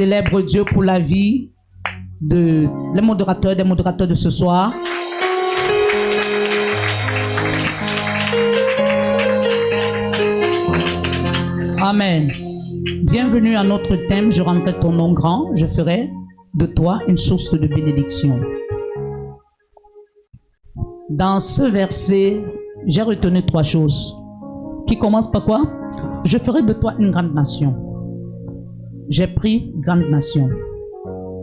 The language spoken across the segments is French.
célèbre Dieu pour la vie des modérateurs de ce soir. Amen. Bienvenue à notre thème. Je rendrai ton nom grand. Je ferai de toi une source de bénédiction. Dans ce verset, j'ai retenu 3 choses. Qui commence par quoi? Je ferai de toi une grande nation. J'ai pris grande nation.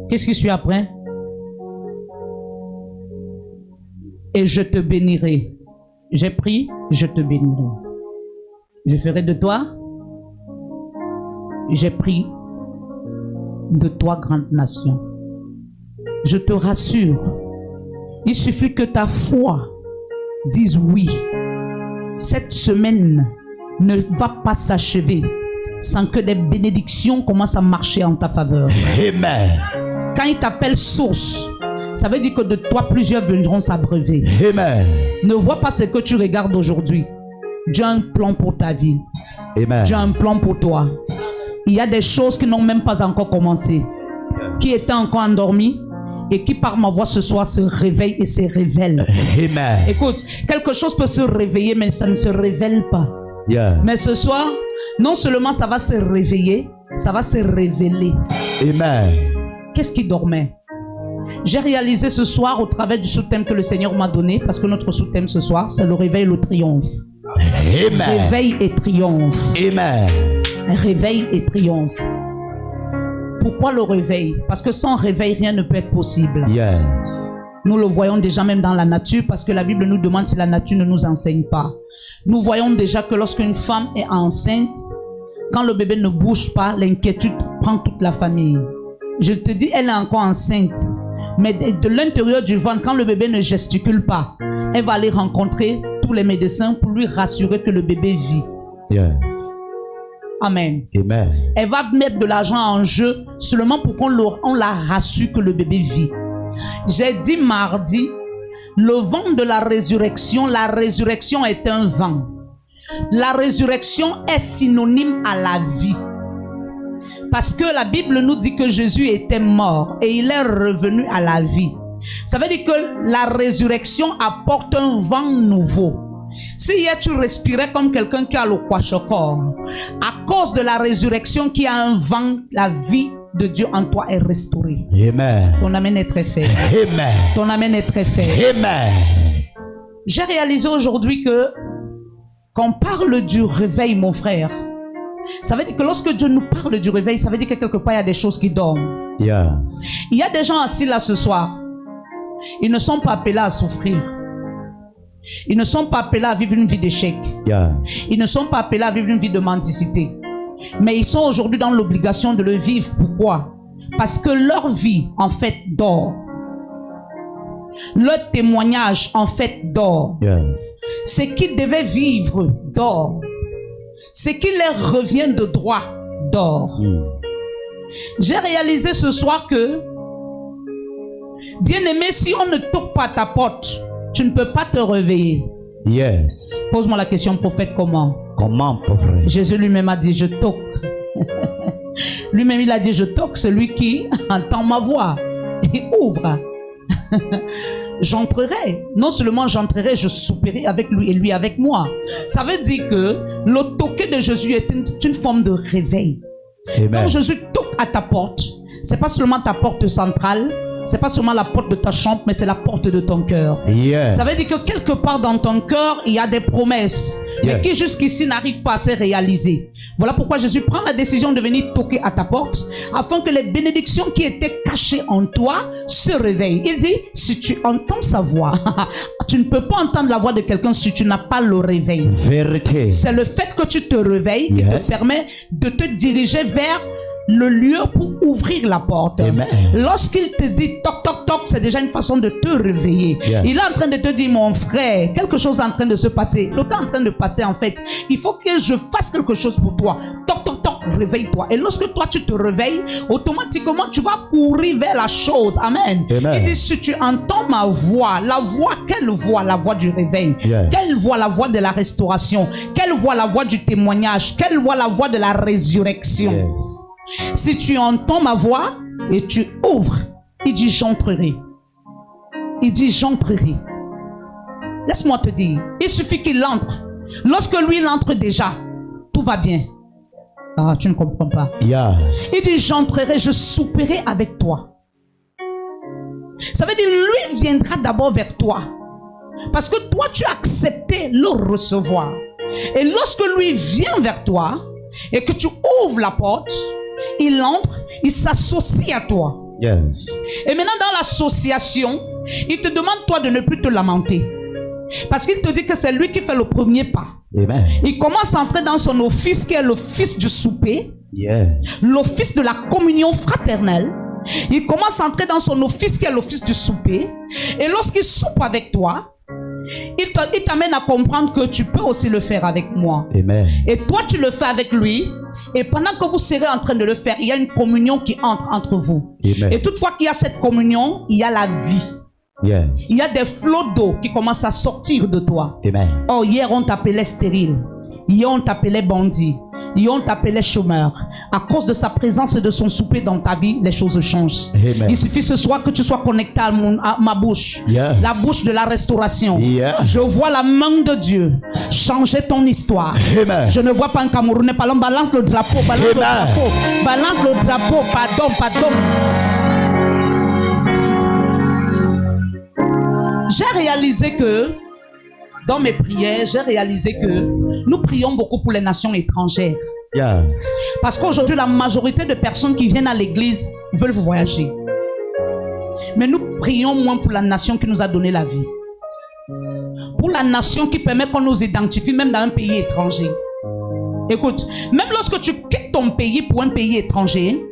Qu'est-ce qui suit après? Et je te bénirai. J'ai pris, je te bénirai. Je ferai de toi. J'ai pris de toi grande nation. Je te rassure, il suffit que ta foi dise oui. Cette semaine ne va pas s'achever sans que des bénédictions commencent à marcher en ta faveur. Amen. Quand il t'appelle source, ça veut dire que de toi plusieurs viendront s'abreuver. Amen. Ne vois pas ce que tu regardes aujourd'hui. Dieu a un plan pour ta vie. Amen. Dieu a un plan pour toi. Il y a des choses qui n'ont même pas encore commencé, qui étaient encore endormies et qui par ma voix ce soir se réveillent et se révèlent. Amen. Écoute, quelque chose peut se réveiller mais ça ne se révèle pas. Yes. Mais ce soir, non seulement ça va se réveiller, ça va se révéler. Amen. Qu'est-ce qui dormait? J'ai réalisé ce soir au travers du sous-thème que le Seigneur m'a donné, parce que notre sous-thème ce soir, c'est le réveil et le triomphe. Amen. Réveil et triomphe. Amen. Réveil et triomphe. Pourquoi le réveil? Parce que sans réveil, rien ne peut être possible. Yes. Nous le voyons déjà même dans la nature, parce que la Bible nous demande si la nature ne nous enseigne pas. Nous voyons déjà que lorsqu'une femme est enceinte, quand le bébé ne bouge pas, l'inquiétude prend toute la famille. Je te dis, elle est encore enceinte. Mais de l'intérieur du ventre, quand le bébé ne gesticule pas, elle va aller rencontrer tous les médecins pour lui rassurer que le bébé vit. Yes. Amen. Amen. Elle va mettre de l'argent en jeu seulement pour qu'on la rassure que le bébé vit. J'ai dit mardi, le vent de la résurrection est un vent. La résurrection est synonyme à la vie. Parce que la Bible nous dit que Jésus était mort et il est revenu à la vie. Ça veut dire que la résurrection apporte un vent nouveau. Si hier tu respirais comme quelqu'un qui a le kwashiorkor, à cause de la résurrection qui a un vent, la vie de Dieu en toi est restaurée. Amen. Ton amen est très fait. Amen. Ton amen est très fait. Amen. J'ai réalisé aujourd'hui que quand on parle du réveil, mon frère, ça veut dire que lorsque Dieu nous parle du réveil, ça veut dire que quelque part il y a des choses qui dorment. Yes. Il y a des gens assis là ce soir. Ils ne sont pas appelés à souffrir. Ils ne sont pas appelés à vivre une vie d'échec. Yeah. Ils ne sont pas appelés à vivre une vie de mendicité. Mais ils sont aujourd'hui dans l'obligation de le vivre. Pourquoi? Parce que leur vie, en fait, dort. Leur témoignage, en fait, dort. Yes. Ce qu'ils devaient vivre, dort. Ce qui leur revient de droit, dort. J'ai réalisé ce soir que, bien-aimé, si on ne toque pas à ta porte, tu ne peux pas te réveiller. Yes. Pose-moi la question, prophète, comment? Comment, pauvre? Jésus lui-même a dit, je toque. Lui-même, il a dit, je toque celui qui entend ma voix et ouvre. J'entrerai. Non seulement j'entrerai, je souperai avec lui et lui avec moi. Ça veut dire que le toquer de Jésus est une forme de réveil. Amen. Quand Jésus toque à ta porte, c'est pas seulement ta porte centrale, c'est pas seulement la porte de ta chambre, mais c'est la porte de ton cœur. Yes. Ça veut dire que quelque part dans ton cœur, il y a des promesses, mais qui jusqu'ici n'arrivent pas à se réaliser. Voilà pourquoi Jésus prend la décision de venir toquer à ta porte, afin que les bénédictions qui étaient cachées en toi se réveillent. Il dit, si tu entends sa voix, tu ne peux pas entendre la voix de quelqu'un si tu n'as pas le réveil. Vérité. C'est le fait que tu te réveilles qui te permet de te diriger vers le lieu pour ouvrir la porte. Lorsqu'il te dit toc toc toc, c'est déjà une façon de te réveiller. Il est en train de te dire, mon frère, quelque chose est en train de se passer. Le temps est en train de passer en fait. Il faut que je fasse quelque chose pour toi. Toc toc toc, réveille-toi. Et lorsque toi tu te réveilles, automatiquement tu vas courir vers la chose. Amen. Il dit, si tu entends ma voix, la voix, quelle voix? La voix du réveil. Quelle voix? La voix de la restauration. Quelle voix? La voix du témoignage. Quelle voix? La voix de la résurrection. Si tu entends ma voix et tu ouvres, il dit j'entrerai. Il dit j'entrerai. Laisse-moi te dire, il suffit qu'il entre. Lorsque lui il entre déjà, tout va bien. Ah, tu ne comprends pas. Yes. Il dit j'entrerai, je souperai avec toi. Ça veut dire lui viendra d'abord vers toi. Parce que toi tu as accepté le recevoir. Et lorsque lui vient vers toi et que tu ouvres la porte, il entre, il s'associe à toi. Yes. Et maintenant dans l'association, il te demande toi de ne plus te lamenter. Parce qu'il te dit que c'est lui qui fait le premier pas. Amen. Il commence à entrer dans son office qui est l'office du souper, Yes. l'office de la communion fraternelle. Il commence à entrer dans son office qui est l'office du souper. Et lorsqu'il soupe avec toi, il t'amène à comprendre que tu peux aussi le faire avec moi. Amen. Et toi tu le fais avec lui. Et pendant que vous serez en train de le faire, il y a une communion qui entre vous. Amen. Et toutefois qu'il y a cette communion, il y a la vie. Yes. Il y a des flots d'eau qui commencent à sortir de toi. Amen. Oh, hier on t'appelait stérile. Hier on t'appelait bandit. Hier on t'appelait chômeur. À cause de sa présence et de son souper dans ta vie, les choses changent. Amen. Il suffit ce soir que tu sois connecté à ma bouche. Yes. La bouche de la restauration. Yes. Je vois la main de Dieu changer ton histoire. Amen. Je ne vois pas un Camerounais. Parlons, balance le drapeau. Balance le Amen. drapeau. Balance le drapeau. Pardon. J'ai réalisé que, dans mes prières, nous prions beaucoup pour les nations étrangères. Yes. Parce qu'aujourd'hui, la majorité de personnes qui viennent à l'église veulent voyager. Mais nous prions moins pour la nation qui nous a donné la vie. Pour la nation qui permet qu'on nous identifie même dans un pays étranger. Écoute, même lorsque tu quittes ton pays pour un pays étranger,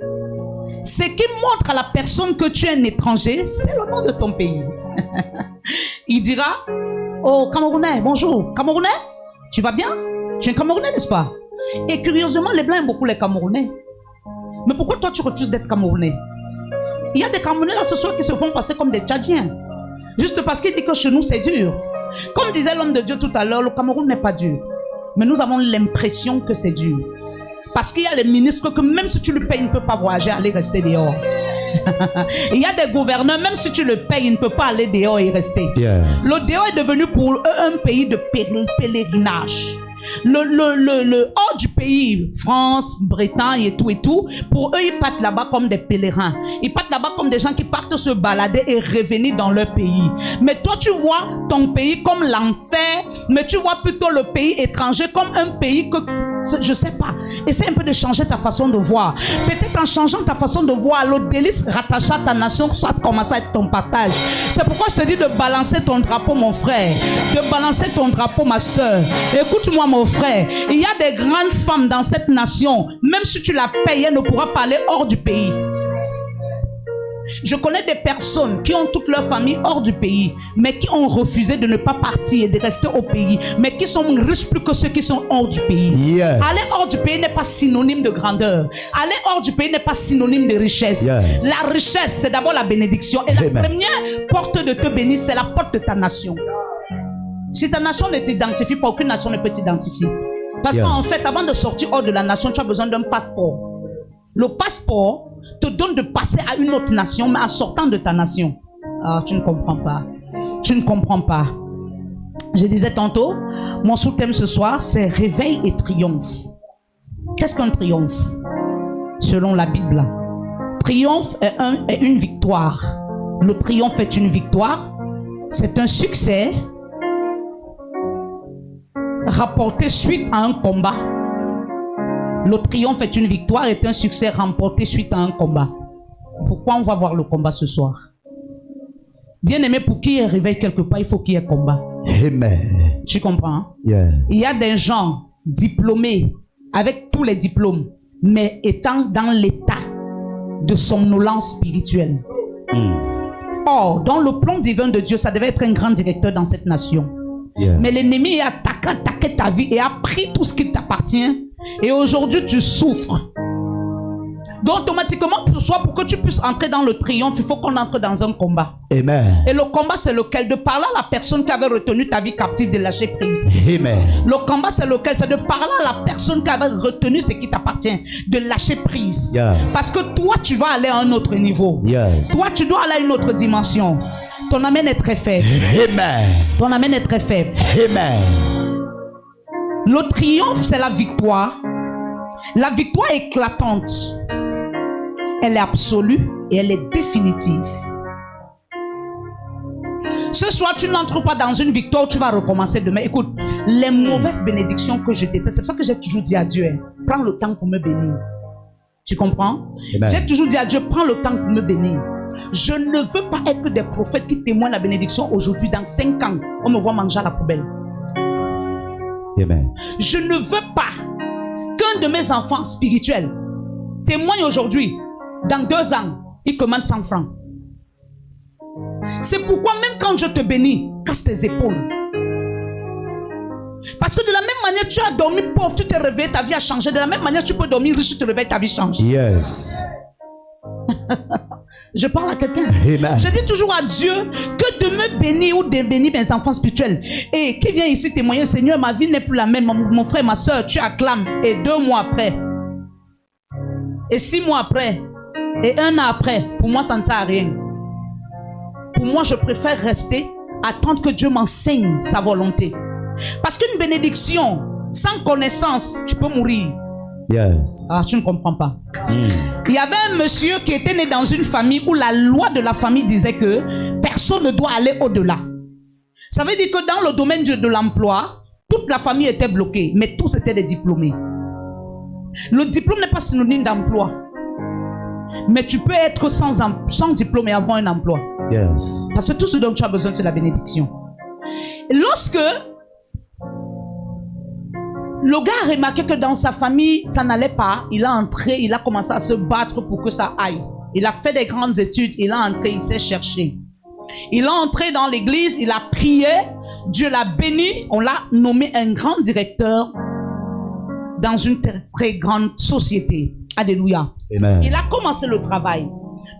ce qui montre à la personne que tu es un étranger, c'est le nom de ton pays. Il dira, oh Camerounais, bonjour. Camerounais, tu vas bien? Tu es Camerounais, n'est-ce pas? Et curieusement, les Blancs aiment beaucoup les Camerounais. Mais pourquoi toi tu refuses d'être Camerounais? Il y a des Camerounais là ce soir qui se font passer comme des Tchadiens. Juste parce qu'ils disent que chez nous c'est dur. Comme disait l'homme de Dieu tout à l'heure, le Cameroun n'est pas dur. Mais nous avons l'impression que c'est dur. Parce qu'il y a les ministres que même si tu le payes, il ne peut pas voyager, aller rester dehors. Il y a des gouverneurs, même si tu le payes, il ne peut pas aller dehors et rester. Yes. Le dehors est devenu pour eux un pays de pèlerinage. Le hors du pays, France, Bretagne et tout, pour eux, ils partent là-bas comme des pèlerins. Ils partent là-bas comme des gens qui partent se balader et revenir dans leur pays. Mais toi, tu vois ton pays comme l'enfer, mais tu vois plutôt le pays étranger comme un pays que, je sais pas, essaie un peu de changer ta façon de voir. Peut-être en changeant ta façon de voir, le délice rattaché à ta nation, soit commencer à être ton partage. C'est pourquoi je te dis de balancer ton drapeau, mon frère. De balancer ton drapeau, ma soeur. Écoute-moi, mon frère. Il y a des grandes femmes dans cette nation. Même si tu la payes, elle ne pourra pas aller hors du pays. Je connais des personnes qui ont toute leur famille hors du pays, mais qui ont refusé de ne pas partir et de rester au pays, mais qui sont riches plus que ceux qui sont hors du pays. Yes. Aller hors du pays n'est pas synonyme de grandeur. Aller hors du pays n'est pas synonyme de richesse. Yes. La richesse, c'est d'abord la bénédiction. Et la Amen. première porte de te bénir, c'est la porte de ta nation. Si ta nation ne t'identifie pas, aucune nation ne peut t'identifier. Parce Yes. qu'en fait, avant de sortir hors de la nation, tu as besoin d'un passeport. Le passeport te donne de passer à une autre nation, mais en sortant de ta nation. Ah, tu ne comprends pas. Tu ne comprends pas. Je disais tantôt, mon sous-thème ce soir, c'est réveil et triomphe. Qu'est-ce qu'un triomphe? Selon la Bible, triomphe est une victoire. Le triomphe est une victoire. C'est un succès rapporté suite à un combat. Le triomphe est une victoire, est un succès remporté suite à un combat. Pourquoi on va voir le combat ce soir? Bien aimé, pour qu'il y ait réveil quelque part, il faut qu'il y ait combat. Amen. Tu comprends? Hein? Yes. Il y a des gens diplômés, avec tous les diplômes, mais étant dans l'état de somnolence spirituelle. Or, dans le plan divin de Dieu, ça devait être un grand directeur dans cette nation. Yes. Mais l'ennemi a attaqué ta vie et a pris tout ce qui t'appartient. Et aujourd'hui, tu souffres. Donc automatiquement, pour que tu puisses entrer dans le triomphe, il faut qu'on entre dans un combat. Amen. Et le combat, c'est lequel? De parler à la personne qui avait retenu ta vie captive, de lâcher prise. Amen. Le combat, c'est lequel? C'est de parler à la personne qui avait retenu ce qui t'appartient, de lâcher prise. Yes. Parce que toi, tu vas aller à un autre niveau. Yes. Toi, tu dois aller à une autre dimension. Ton amen est très faible. Amen. Ton amen est très faible. Amen. Le triomphe, c'est la victoire. La victoire est éclatante. Elle est absolue et elle est définitive. Ce soir, tu n'entres pas dans une victoire où tu vas recommencer demain. Écoute, les mauvaises bénédictions que je déteste, c'est pour ça que j'ai toujours dit à Dieu, prends le temps pour me bénir. Tu comprends? Amen. J'ai toujours dit à Dieu, prends le temps pour me bénir. Je ne veux pas être des prophètes qui témoignent la bénédiction aujourd'hui. Dans 5 ans, on me voit manger à la poubelle. Amen. Je ne veux pas qu'un de mes enfants spirituels témoigne aujourd'hui. Dans 2 ans, il commande 100 francs. C'est pourquoi même quand je te bénis, casse tes épaules. Parce que de la même manière, tu as dormi pauvre, tu t'es réveillé, ta vie a changé. De la même manière, tu peux dormir riche, tu te réveilles, ta vie change. Yes. Je parle à quelqu'un. Amen. Je dis toujours à Dieu que de me bénir ou de bénir mes enfants spirituels. Et qui vient ici témoigner, Seigneur, ma vie n'est plus la même. Mon frère, ma soeur, tu acclames. Et 2 mois après, et 6 mois après, et 1 an après, pour moi, ça ne sert à rien. Pour moi, je préfère rester, attendre que Dieu m'enseigne sa volonté. Parce qu'une bénédiction, sans connaissance, tu peux mourir. Yes. Ah, tu ne comprends pas. Il y avait un monsieur qui était né dans une famille où la loi de la famille disait que personne ne doit aller au-delà. Ça veut dire que dans le domaine de l'emploi, toute la famille était bloquée, mais tous étaient des diplômés. Le diplôme n'est pas synonyme d'emploi. Mais tu peux être sans diplôme et avoir un emploi. Yes. Parce que tout ce dont tu as besoin, c'est la bénédiction. Et lorsque le gars a remarqué que dans sa famille, ça n'allait pas, il a entré, il a commencé à se battre pour que ça aille. Il a fait des grandes études, il a entré, il s'est cherché. Il est entré dans l'église, il a prié, Dieu l'a béni, on l'a nommé un grand directeur dans une très grande société. Alléluia. Amen. Il a commencé le travail.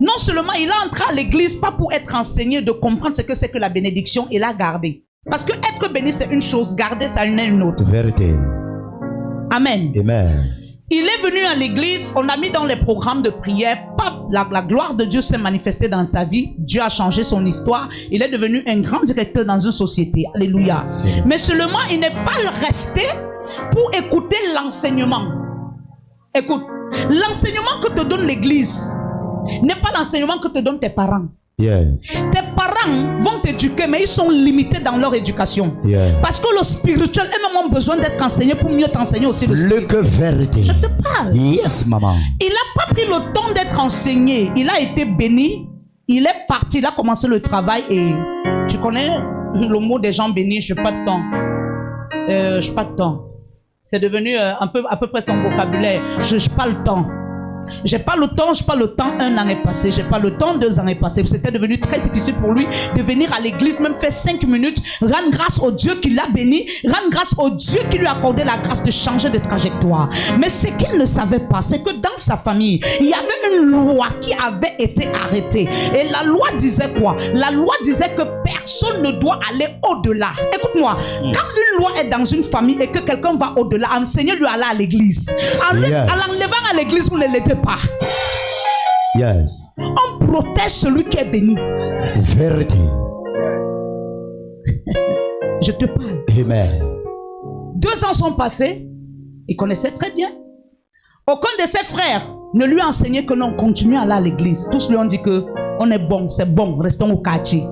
Non seulement il est entré à l'église, pas pour être enseigné, de comprendre ce que c'est que la bénédiction, il a gardé. Parce que être béni, c'est une chose, garder, ça en est une autre. Vérité. Amen. Amen. Il est venu à l'église, on a mis dans les programmes de prière, la gloire de Dieu s'est manifestée dans sa vie, Dieu a changé son histoire, il est devenu un grand directeur dans une société. Alléluia. Amen. Mais seulement, il n'est pas resté pour écouter l'enseignement. Écoute, l'enseignement que te donne l'église n'est pas l'enseignement que te donnent tes parents. Yes. Tes parents vont t'éduquer, mais ils sont limités dans leur éducation. Yes. Parce que le spirituel, eux-mêmes ont besoin d'être enseignés pour mieux t'enseigner aussi le spirituel. Le que vérité. Je te parle. Yes, maman. Il n'a pas pris le temps d'être enseigné. Il a été béni. Il est parti. Il a commencé le travail. Et tu connais le mot des gens bénis. Je n'ai pas de temps. Je n'ai pas de temps. C'est devenu à peu près son vocabulaire. Je n'ai pas le temps. J'ai pas le temps, un an est passé, j'ai pas le temps, 2 ans est passé. C'était devenu très difficile pour lui de venir à l'église, même faire 5 minutes, rendre grâce au Dieu qui l'a béni, rendre grâce au Dieu qui lui a accordé la grâce de changer de trajectoire. Mais ce qu'il ne savait pas, c'est que dans sa famille, il y avait une loi qui avait été arrêtée. Et la loi disait quoi? La loi disait que personne ne doit aller au-delà. Écoute-moi, quand une loi est dans une famille et que quelqu'un va au-delà, enseignez-lui à aller à l'église. En l'enlevant à l'église, vous ne l'aidez pas. Yes. On protège celui qui est béni. Vérité. Je te parle. Amen. 2 ans sont passés. Il connaissait très bien. Aucun de ses frères ne lui a enseigné que non, continue à aller à l'église. Tous lui ont dit que on est bon, c'est bon, restons au quartier.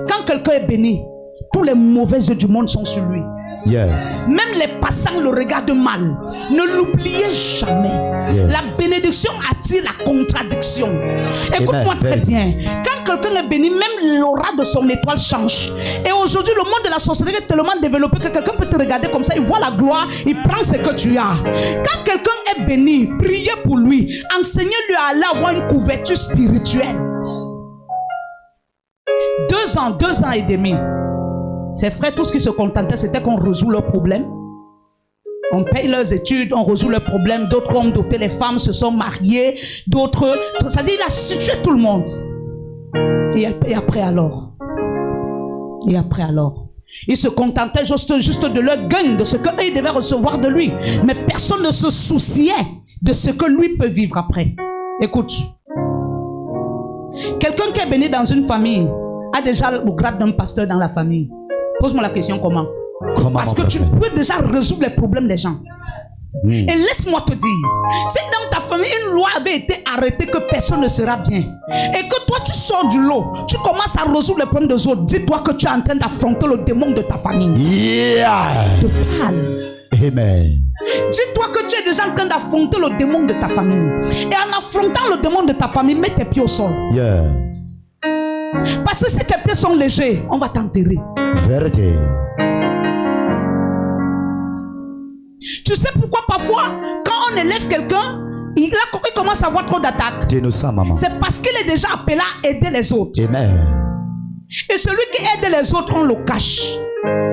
Quand quelqu'un est béni, tous les mauvais yeux du monde sont sur lui. Yes. Même les passants le regardent mal. Ne l'oubliez jamais. Yes. La bénédiction attire la contradiction. Écoute-moi très bien. Quand quelqu'un est béni, même l'aura de son étoile change. Et aujourd'hui, le monde de la sorcellerie est tellement développé que quelqu'un peut te regarder comme ça, il voit la gloire, il prend ce que tu as. Quand quelqu'un est béni, priez pour lui. Enseignez-lui à aller avoir une couverture spirituelle. 2 ans, 2 ans et demi. Ses frères, tout ce qui se contentaient, c'était qu'on résout leurs problèmes. On paye leurs études, on résout leurs problèmes. D'autres ont doté les femmes, se sont mariées. D'autres... C'est-à-dire, il a situé tout le monde. Et après alors? Et après alors? Il se contentait juste de leur gain, de ce qu'eux devaient recevoir de lui. Mais personne ne se souciait de ce que lui peut vivre après. Écoute. Quelqu'un qui est béni dans une famille a déjà le grade d'un pasteur dans la famille. Pose-moi la question comment? Parce que tu peux déjà résoudre les problèmes des gens. Et laisse-moi te dire, si dans ta famille une loi avait été arrêtée que personne ne sera bien, et que toi tu sors du lot, tu commences à résoudre les problèmes des autres, dis-toi que tu es en train d'affronter le démon de ta famille. Je te parle. Amen. Dis-toi que tu es déjà en train d'affronter le démon de ta famille. Et en affrontant le démon de ta famille, mets tes pieds au sol. Yes. Parce que si tes pieds sont légers, on va t'enterrer. Vérité. Tu sais pourquoi parfois, quand on élève quelqu'un, il commence à avoir trop d'attaques. Dis-nous ça, maman. C'est parce qu'il est déjà appelé à aider les autres. Amen. Et celui qui aide les autres, on le cache.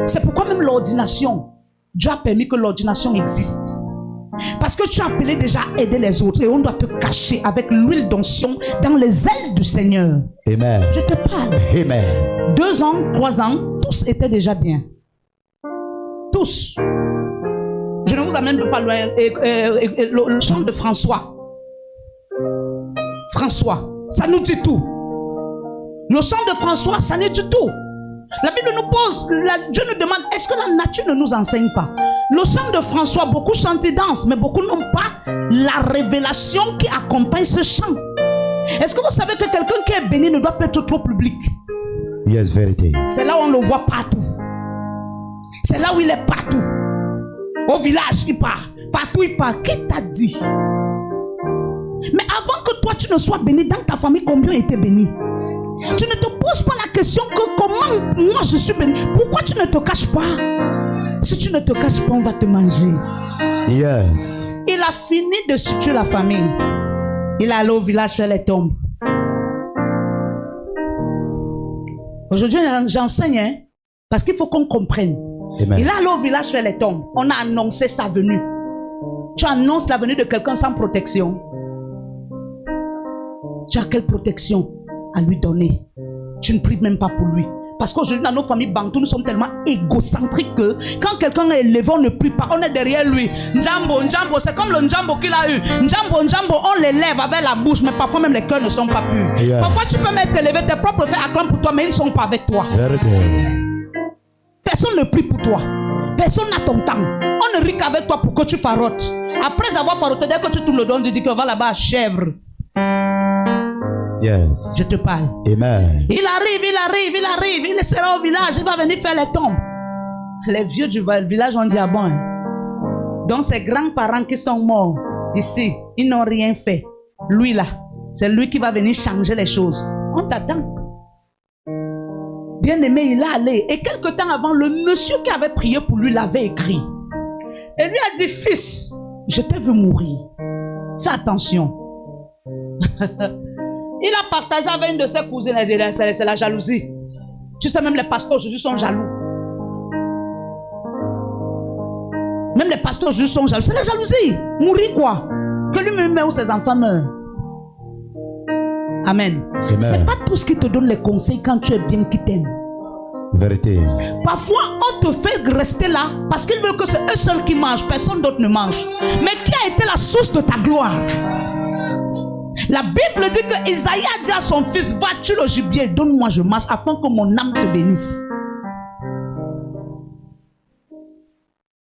C'est pourquoi même l'ordination, Dieu a permis que l'ordination existe. Parce que tu es appelé déjà à aider les autres. Et on doit te cacher avec l'huile d'onction dans les ailes du Seigneur. Amen. Je te parle. Amen. 2 ans, 3 ans, tous étaient déjà bien. Tous. Je ne vous amène pas loin. Le chant de François. François, ça nous dit tout. Le chant de François, ça nous dit tout. La Bible nous pose, Dieu nous demande, est-ce que la nature ne nous enseigne pas? Le chant de François, beaucoup chantent et dansent, mais beaucoup n'ont pas la révélation qui accompagne ce chant. Est-ce que vous savez que quelqu'un qui est béni ne doit pas être trop public? Yes, vérité. C'est là où on le voit partout. C'est là où il est partout. Au village, il part. Partout, il part. Qui t'a dit? Mais avant que toi, tu ne sois béni, dans ta famille, combien étaient bénis? Tu ne te poses pas la question que comment moi je suis béni. Pourquoi tu ne te caches pas? Si tu ne te caches pas, on va te manger. Yes. Il a fini de situer la famille. Il est allé au village faire les tombes. Aujourd'hui, j'enseigne, hein, parce qu'il faut qu'on comprenne. Amen. Il est allé au village faire les tombes. On a annoncé sa venue. Tu annonces la venue de quelqu'un sans protection. Tu as quelle protection à lui donner? Tu ne pries même pas pour lui. Parce qu'aujourd'hui, dans nos familles bantoues, nous sommes tellement égocentriques que quand quelqu'un est élevé, on ne prie pas. On est derrière lui. Njambo, Njambo, c'est comme le Njambo qu'il a eu. Njambo, Njambo, on l'élève avec la bouche, mais parfois même les cœurs ne sont pas purs. Yeah. Parfois, tu peux mettre élevé, tes propres frères acclament pour toi, mais ils ne sont pas avec toi. Vérité. Personne ne prie pour toi. Personne n'a ton temps. On ne rit qu'avec toi pour que tu farottes. Après avoir farotté, dès que tu tournes le dos, tu dis qu'on va là-bas à chèvre. Yes. Je te parle. Amen. Il arrive. Il sera au village. Il va venir faire les tombes. Les vieux du village ont dit ah bon. Donc ses grands-parents qui sont morts ici, ils n'ont rien fait. Lui là, c'est lui qui va venir changer les choses. On t'attend. Bien aimé, il est allé. Et quelque temps avant, le monsieur qui avait prié pour lui l'avait écrit. Et lui a dit, fils, je t'ai vu mourir. Fais attention. Il a partagé avec une de ses cousines. C'est la jalousie. Tu sais, même les pasteurs aujourd'hui sont jaloux. Même les pasteurs aujourd'hui sont jaloux. C'est la jalousie. Mourir quoi? Que lui-même meurt ou ses enfants meurent. Amen. C'est pas tout ce qui te donne les conseils quand tu es bien qui t'aime. Vérité. Parfois, on te fait rester là parce qu'ils veulent que c'est eux seuls qui mangent, personne d'autre ne mange. Mais qui a été la source de ta gloire? La Bible dit que Isaïe a dit à son fils, va tuer le gibier, donne-moi je mange afin que mon âme te bénisse.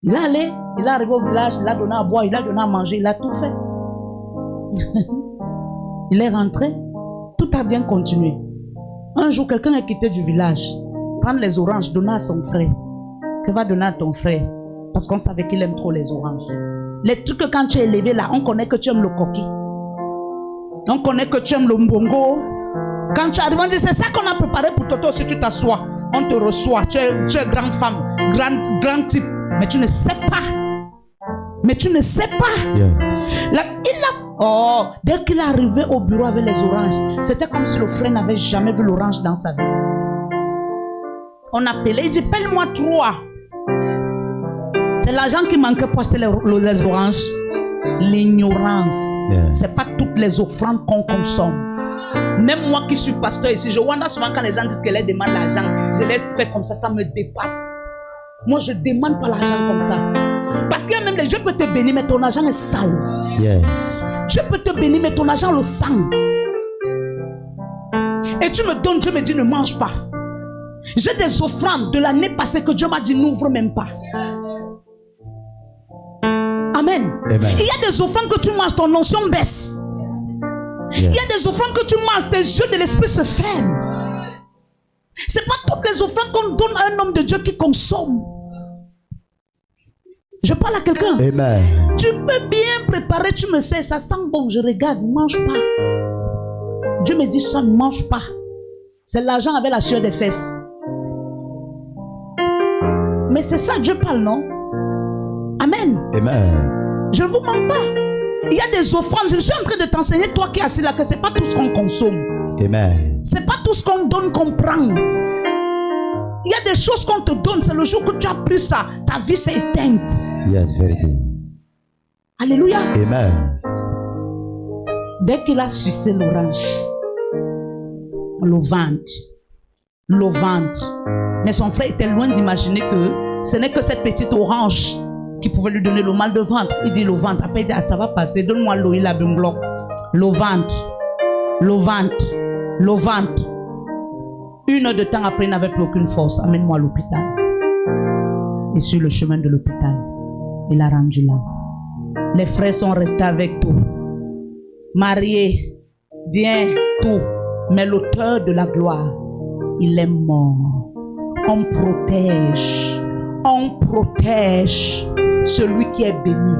Il est allé, il est arrivé au village, il a donné à boire, il a donné à manger, il a tout fait. Il est rentré, tout a bien continué. Un jour, quelqu'un est quitté du village, prendre les oranges, donner à son frère. Que va donner à ton frère? Parce qu'on savait qu'il aime trop les oranges. Les trucs que quand tu es élevé là, on connaît que tu aimes le coquille. On connaît que tu aimes le mbongo. Quand tu arrives, on dit c'est ça qu'on a préparé pour toi. Si tu t'assois, on te reçoit. Tu es grande femme, grand type. Mais tu ne sais pas. Yes. Là, dès qu'il est arrivé au bureau avec les oranges, c'était comme si le frère n'avait jamais vu l'orange dans sa vie. On appelait, il dit, paye-moi 3. C'est l'argent qui manquait pour acheter les oranges. L'ignorance. Yes. C'est pas toutes les offrandes qu'on consomme. Même moi qui suis pasteur ici, je vois souvent quand les gens disent que les demandent l'argent, je les fais comme ça me dépasse. Moi, je demande pas l'argent comme ça. Parce que même Dieu peut te bénir, mais ton argent est sale. Yes. Dieu peut te bénir, mais ton argent le sang. Et tu me donnes, Dieu me dit ne mange pas. J'ai des offrandes de l'année passée que Dieu m'a dit n'ouvre même pas. Amen. Amen. Il y a des offrandes que tu manges, ton onction baisse. Yes. Il y a des offrandes que tu manges, tes yeux de l'esprit se ferment. C'est pas toutes les offrandes qu'on donne à un homme de Dieu qui consomme. Je parle à quelqu'un. Amen. Tu peux bien préparer, tu me sais, ça sent bon, je regarde, ne mange pas. Dieu me dit ça, ne mange pas. C'est l'argent avec la sueur des fesses. Mais c'est ça, Dieu parle, non? Amen. Amen. Je ne vous mens pas. Il y a des offrandes. Je suis en train de t'enseigner, toi qui es assis là, que ce n'est pas tout ce qu'on consomme. Amen. Ce n'est pas tout ce qu'on donne qu'on prend. Il y a des choses qu'on te donne. C'est le jour que tu as pris ça, ta vie s'est éteinte. Yes, vérité. Alléluia. Amen. Dès qu'il a sucé l'orange, on le vend. Mais son frère était loin d'imaginer que ce n'est que cette petite orange qui pouvait lui donner le mal de ventre. Il dit le ventre. Après il dit ah, ça va passer, donne-moi l'eau, il a un bloc. Le ventre. 1 heure de temps après, il n'avait plus aucune force. Amène-moi à l'hôpital. Et sur le chemin de l'hôpital, il a rendu là. Les frères sont restés avec tout. Mariés, bien, tout. Mais l'auteur de la gloire, il est mort. On protège celui qui est béni.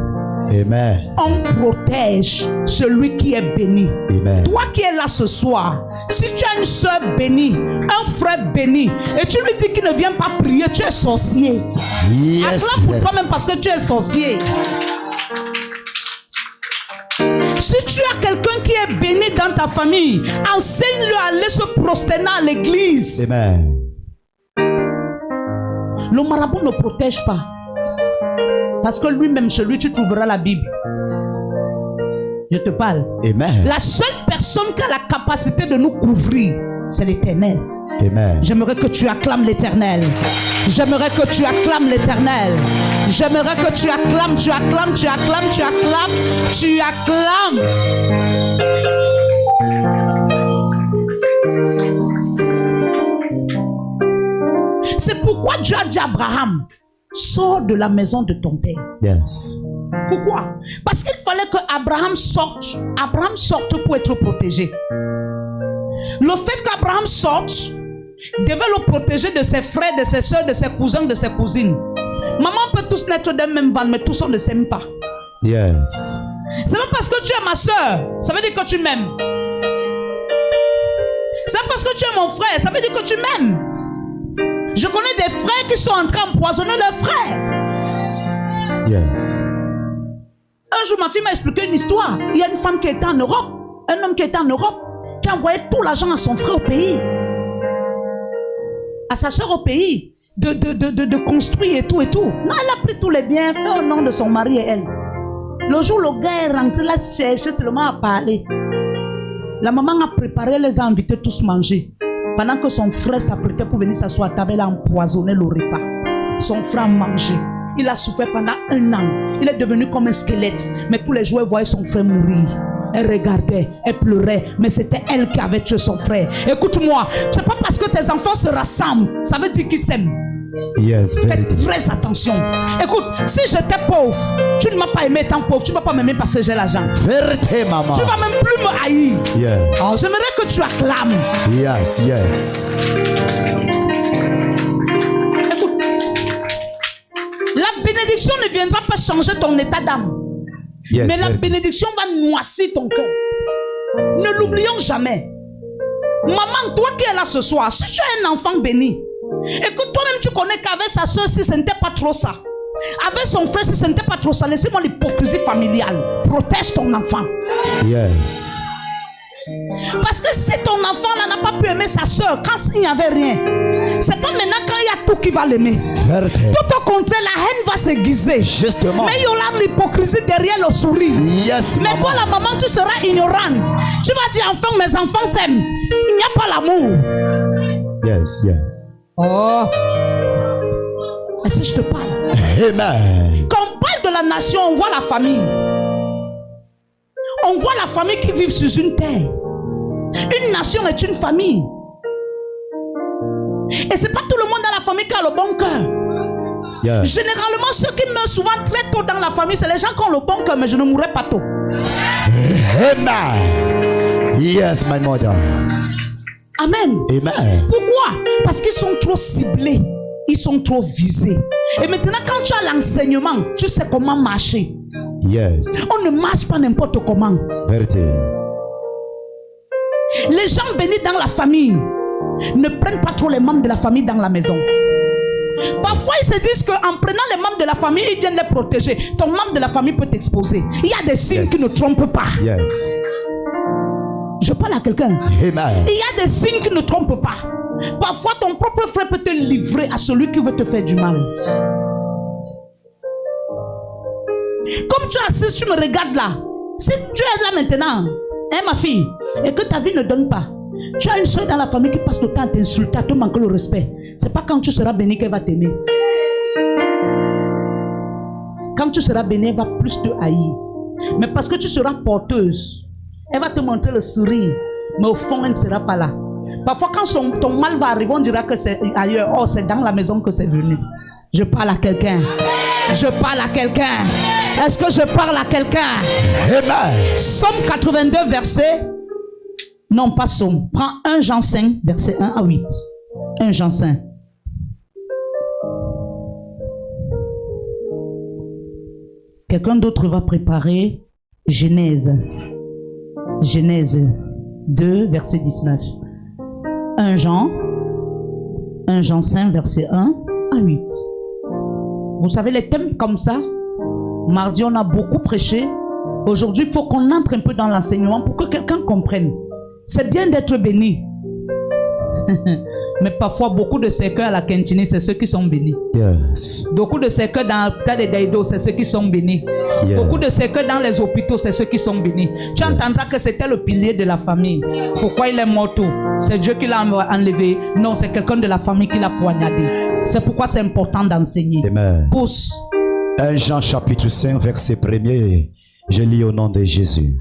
Amen. On protège celui qui est béni. Amen. Toi qui es là ce soir, si tu as une soeur bénie, un frère béni, et tu lui dis qu'il ne vient pas prier, tu es sorcier. Yes. Acclame pour toi-même parce que tu es sorcier. Si tu as quelqu'un qui est béni dans ta famille, enseigne-le à aller se prosterner à l'église. Amen. Le marabout ne protège pas. Parce que lui-même, chez lui, tu trouveras la Bible. Je te parle. Amen. La seule personne qui a la capacité de nous couvrir, c'est l'Éternel. Amen. J'aimerais que tu acclames l'Éternel. J'aimerais que tu acclames l'Éternel. J'aimerais que tu acclames, tu acclames, tu acclames, tu acclames, tu acclames. C'est pourquoi Dieu a dit à Abraham, sors de la maison de ton père. Yes. Pourquoi? Parce qu'il fallait que Abraham sorte pour être protégé. Le fait qu'Abraham sorte devait le protéger de ses frères, de ses soeurs, de ses cousins, de ses cousines. Maman peut tous naître d'un même ventre, mais tous on ne s'aime pas. Yes. C'est pas parce que tu es ma soeur, ça veut dire que tu m'aimes. C'est pas parce que tu es mon frère, ça veut dire que tu m'aimes. Je connais des frères qui sont en train d'empoisonner leurs frères. Yes. Un jour, ma fille m'a expliqué une histoire. Il y a une femme qui était en Europe, un homme qui était en Europe, qui envoyait tout l'argent à son frère au pays, à sa soeur au pays, de construire et tout et tout. Non, elle a pris tous les biens, fait au nom de son mari et elle. Le jour où le gars est rentré là, chercher seulement à parler. La maman a préparé, elle les a invités tous manger. Pendant que son frère s'apprêtait pour venir s'asseoir à table, elle a empoisonné le repas. Son frère a mangé. Il a souffert pendant 1 an. Il est devenu comme un squelette. Mais tous les jours, elle voyait son frère mourir. Elle regardait, elle pleurait. Mais c'était elle qui avait tué son frère. Écoute-moi, c'est pas parce que tes enfants se rassemblent, ça veut dire qu'ils s'aiment. Yes. Fais très attention. Écoute, si j'étais pauvre, tu ne m'as pas aimé étant pauvre, tu ne vas pas m'aimer parce que j'ai l'argent. Vérité, maman. Tu ne vas même plus me haïr. Yes. Oh, j'aimerais que tu acclames. Yes, yes. Écoute, la bénédiction ne viendra pas changer ton état d'âme. Yes, mais la vérité. bénédiction va noircir ton cœur. Ne l'oublions jamais. Maman, toi qui es là ce soir, si tu es un enfant béni, écoute, toi-même tu connais qu'avec sa soeur, si ce n'était pas trop ça, avec son frère, si ce n'était pas trop ça, laissez-moi l'hypocrisie familiale. Protège ton enfant. Yes. Parce que si ton enfant là n'a pas pu aimer sa soeur quand il n'y avait rien, c'est pas maintenant quand il y a tout qui va l'aimer. Tout au contraire, la haine va s'aiguiser. Justement. Mais il y aura l'hypocrisie derrière le sourire. Yes, mais maman. toi, la maman, tu seras ignorante. Tu vas dire, enfant, mes enfants t'aiment. Il n'y a pas l'amour. Yes, yes. Oh. Est-ce que je te parle? Amen. Quand on parle de la nation, on voit la famille. On voit la famille qui vit sur une terre. Une nation est une famille. Et c'est pas tout le monde dans la famille qui a le bon cœur. Yes. Généralement, ceux qui meurent souvent très tôt dans la famille, c'est les gens qui ont le bon cœur, mais je ne mourrai pas tôt. Amen. Yes, my mother. Amen. Amen. Pourquoi? Parce qu'ils sont trop ciblés. Ils sont trop visés. Et maintenant, quand tu as l'enseignement, tu sais comment marcher. Yes. On ne marche pas n'importe comment. Vérité. Les gens bénis dans la famille ne prennent pas trop les membres de la famille dans la maison. Parfois, ils se disent qu'en prenant les membres de la famille, ils viennent les protéger. Ton membre de la famille peut t'exposer. Il y a des signes qui ne trompent pas. Yes. Je parle à quelqu'un. Amen. Il y a des signes qui ne trompent pas. Parfois, ton propre frère peut te livrer à celui qui veut te faire du mal. Comme tu assistes, tu me regardes là. Si tu es là maintenant, hein, ma fille, et que ta vie ne donne pas, tu as une soeur dans la famille qui passe le temps à t'insulter, à te manquer le respect. C'est pas quand tu seras béni qu'elle va t'aimer. Quand tu seras béni, elle va plus te haïr. Mais parce que tu seras porteuse, elle va te montrer le sourire. Mais au fond, elle ne sera pas là. Parfois, quand ton mal va arriver, on dira que c'est ailleurs. Oh, c'est dans la maison que c'est venu. Je parle à quelqu'un. Je parle à quelqu'un. Est-ce que je parle à quelqu'un? Amen. Somme 82, verset... Non, pas Somme. Prends 1 Jean 5, verset 1 à 8. 1 Jean 5. Quelqu'un d'autre va préparer Genèse. Genèse 2, verset 19. 1 Jean 5, verset 1 à 8. Vous savez, les thèmes comme ça, mardi, on a beaucoup prêché. Aujourd'hui, il faut qu'on entre un peu dans l'enseignement pour que quelqu'un comprenne. C'est bien d'être béni. Mais parfois, beaucoup de ces cœurs à la cantine, c'est ceux qui sont bénis. Yes. Beaucoup de ces cœurs dans le tas de Daïdo, c'est ceux qui sont bénis. Yes. Beaucoup de ces cœurs dans les hôpitaux, c'est ceux qui sont bénis. Tu entendras que c'était le pilier de la famille. Pourquoi il est mort tout? C'est Dieu qui l'a enlevé? Non, c'est quelqu'un de la famille qui l'a poignardé. C'est pourquoi c'est important d'enseigner. Amen. Pousse. 1 Jean chapitre 5, verset 1er. Je lis au nom de Jésus.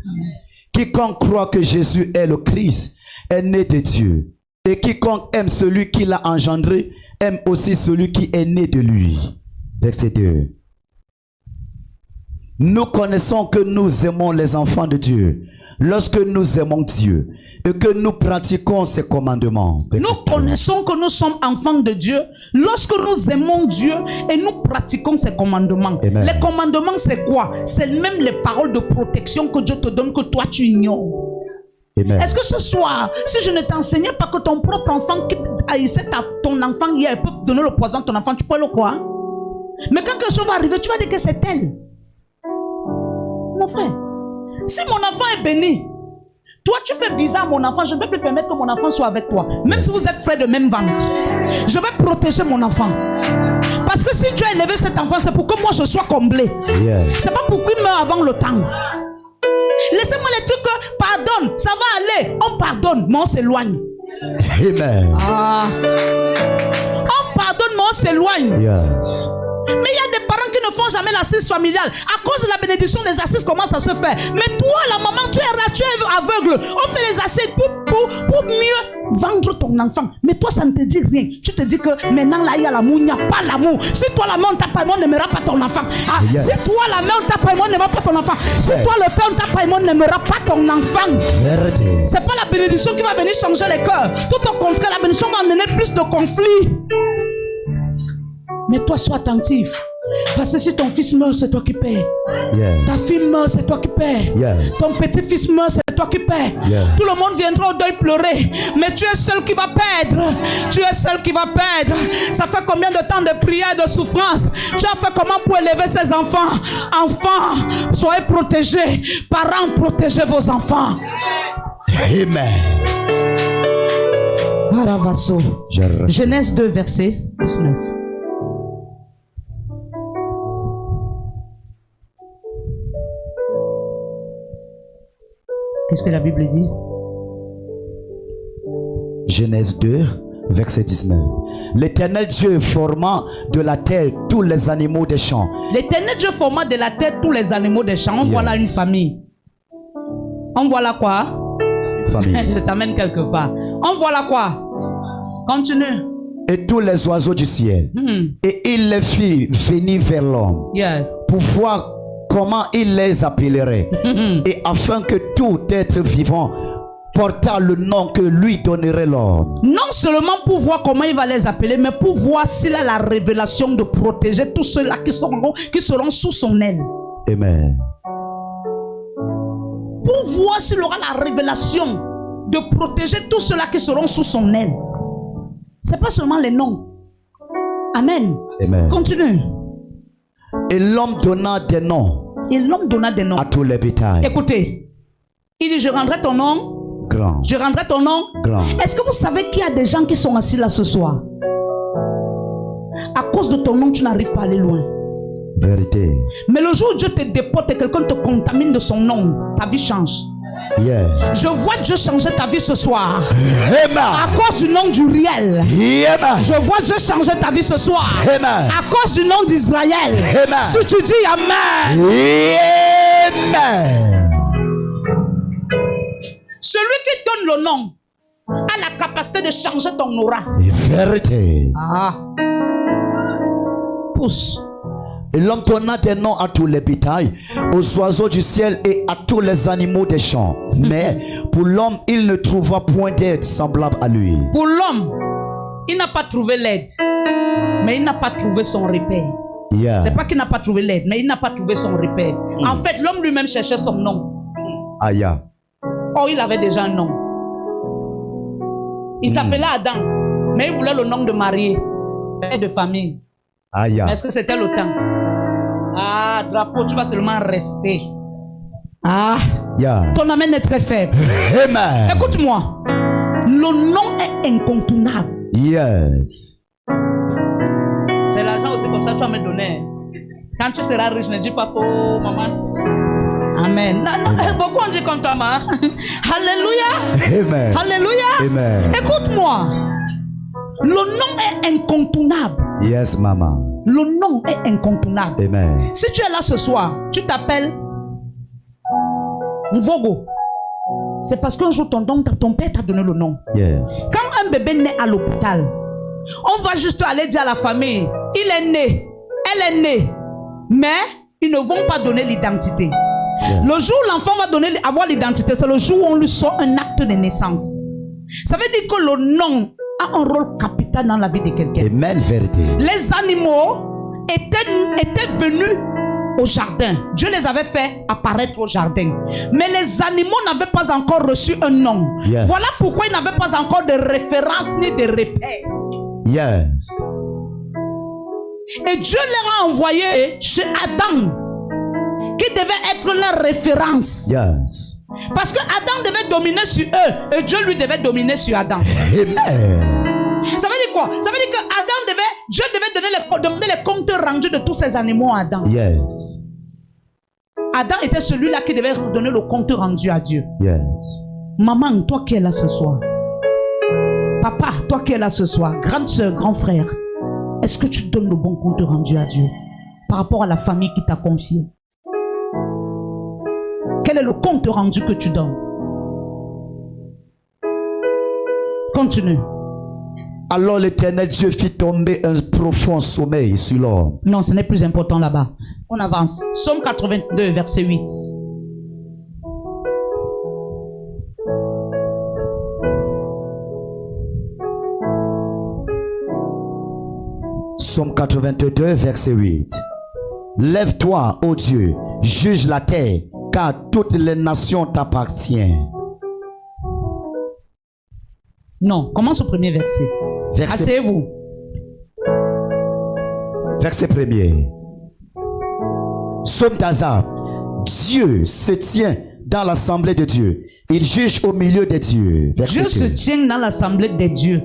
Quiconque croit que Jésus est le Christ est né de Dieu. Et quiconque aime celui qui l'a engendré aime aussi celui qui est né de lui. Verset 2. Nous connaissons que nous aimons les enfants de Dieu lorsque nous aimons Dieu et que nous pratiquons ses commandements. Verset Nous connaissons que nous sommes enfants de Dieu lorsque nous aimons Dieu et nous pratiquons ses commandements. Amen. Les commandements, c'est quoi? C'est même les paroles de protection que Dieu te donne que toi tu ignores. Amen. Est-ce que ce soir, si je ne t'enseignais pas que ton propre enfant qui haïssait ton enfant hier peut donner le poison à ton enfant, tu peux le croire? Mais quand quelque chose va arriver, tu vas dire que c'est elle. Mon frère, si mon enfant est béni, toi tu fais bizarre à mon enfant, je ne peux plus permettre que mon enfant soit avec toi. Même si vous êtes frères de même ventre, je vais protéger mon enfant. Parce que si Dieu a élevé cet enfant, c'est pour que moi je sois comblé. Yes. C'est pas pour qu'il meure avant le temps. Laissez-moi les trucs que pardonne, ça va aller. On pardonne, mais on s'éloigne. Amen. Ah. On pardonne, mais on s'éloigne. Yes. Mais il y a des parents qui ne font jamais l'assise familiale. À cause de la bénédiction des assises, comment ça se fait? Mais toi, la maman, tu es là, tu es aveugle. On fait les assises pour mieux vendre ton enfant. Mais toi, ça ne te dit rien. Tu te dis que maintenant, là, il y a l'amour. Il n'y a pas l'amour. Si toi, la main, on t'a pas aimé, on n'aimera pas ton enfant. Ah, Yes. Si toi, la main, on t'a pas aimé, on n'aimera pas ton enfant. Si Yes. toi, le père, on t'a pas aimé, on n'aimera pas ton enfant. Vérité. C'est pas la bénédiction qui va venir changer les cœurs. Tout au contraire, la bénédiction va amener plus de conflits. Mais toi, sois attentif. Parce que si ton fils meurt, c'est toi qui paies. Yes. Ta fille meurt, c'est toi qui paies. Yes. Ton petit-fils meurt, c'est toi qui paies. Yes. Tout le monde viendra au deuil pleurer. Mais tu es seul qui va perdre. Tu es seul qui va perdre. Ça fait combien de temps de prière et de souffrance? Tu as fait comment pour élever ses enfants? Enfants, soyez protégés. Parents, protégez vos enfants. Amen. Aravaso. Genèse 2, verset 19. Qu'est-ce que la Bible dit? Genèse 2, verset 19. L'Éternel Dieu forma de la terre tous les animaux des champs. L'Éternel Dieu forma de la terre tous les animaux des champs. On voit là une famille. On voit là quoi? Famille. Je t'amène quelque part. On voit là quoi? Continue. Et tous les oiseaux du ciel. Et il les fit venir vers l'homme. Yes. Pour voir comment il les appellerait. Et afin que tout être vivant portât le nom que lui donnerait l'homme. Non seulement pour voir comment il va les appeler, mais pour voir s'il a la révélation de protéger tous ceux-là qui seront sous son aile. Amen. Pour voir s'il aura la révélation de protéger tous ceux-là qui seront sous son aile. C'est pas seulement les noms. Amen. Amen. Continue. Et l'homme donna des noms. Et l'homme donna des noms À tous les bétails. Écoutez, il dit: je rendrai ton nom Grand. Je rendrai ton nom Grand. Est-ce que vous savez qu'il y a des gens qui sont assis là ce soir? À cause de ton nom, tu n'arrives pas à aller loin. Vérité. Mais le jour où Dieu te déporte et quelqu'un te contamine de son nom, ta vie change. Yeah. Je vois Dieu changer ta vie ce soir. Amen. À cause du nom d'Uriel. Amen. Je vois Dieu changer ta vie ce soir. Amen. À cause du nom d'Israël. Amen. Si tu dis Amen. Amen. Celui qui donne le nom a la capacité de changer ton aura. Vérité. Ah. Pousse. Et l'homme donna des noms à tous les bétails, aux oiseaux du ciel et à tous les animaux des champs. Mais pour l'homme, il ne trouva point d'aide semblable à lui. Pour l'homme, il n'a pas trouvé l'aide, mais il n'a pas trouvé son repère. Yeah. C'est pas qu'il n'a pas trouvé l'aide, mais il n'a pas trouvé son repère. En fait, l'homme lui-même cherchait son nom. Aya. Oh, il avait déjà un nom. Il s'appelait Adam, mais il voulait le nom de marié, père de famille. Aya. Est-ce que c'était le temps? Ah, drapeau, tu vas seulement rester. Ah, Yeah. ton amen est très faible. Amen. Écoute-moi, le nom est incontournable. Yes. C'est l'argent aussi, comme ça tu vas me donner. Quand tu seras riche, ne dis pas oh maman. Amen. Non, non, beaucoup on dit comme toi, maman. Alléluia. Amen. Alléluia. Amen. Écoute-moi, le nom est incontournable. Yes, maman. Le nom est incontournable. Amen. Si tu es là ce soir, tu t'appelles Mvogo. C'est parce qu'un jour ton père t'a donné le nom. Yes. Quand un bébé naît à l'hôpital, on va juste aller dire à la famille, il est né, elle est née, mais ils ne vont pas donner l'identité. Yeah. Le jour où l'enfant va avoir l'identité, c'est le jour où on lui sort un acte de naissance. Ça veut dire que le nom a un rôle capital dans la vie de quelqu'un. Amen, vérité. Les animaux étaient venus au jardin. Dieu les avait fait apparaître au jardin. Mais les animaux n'avaient pas encore reçu un nom. Yes. Voilà pourquoi ils n'avaient pas encore de référence ni de repère. Yes. Et Dieu leur a envoyé chez Adam, qui devait être leur référence. Yes. Parce que Adam devait dominer sur eux et Dieu lui devait dominer sur Adam. Amen. Ça veut dire quoi? Ça veut dire que Dieu devait demander les comptes rendus de tous ces animaux à Adam. Yes. Adam était celui-là qui devait donner le compte rendu à Dieu. Yes. Maman, toi qui es là ce soir. Papa, toi qui es là ce soir. Grande soeur, grand frère. Est-ce que tu donnes le bon compte rendu à Dieu par rapport à la famille qui t'a confié? Quel est le compte rendu que tu donnes? Continue. Alors l'Éternel Dieu fit tomber un profond sommeil sur l'homme. Non, ce n'est plus important là-bas. On avance. Psaume 82, verset 8. Psaume 82, verset 8. Lève-toi, ô Dieu, juge la terre, car toutes les nations t'appartiennent. Non, commence au premier verset. Asseyez-vous. Verset 1er. Psaume d'Azaph. Dieu se tient dans l'assemblée de Dieu. Il juge au milieu des dieux. Verset Dieu se 2. tient dans l'assemblée des dieux.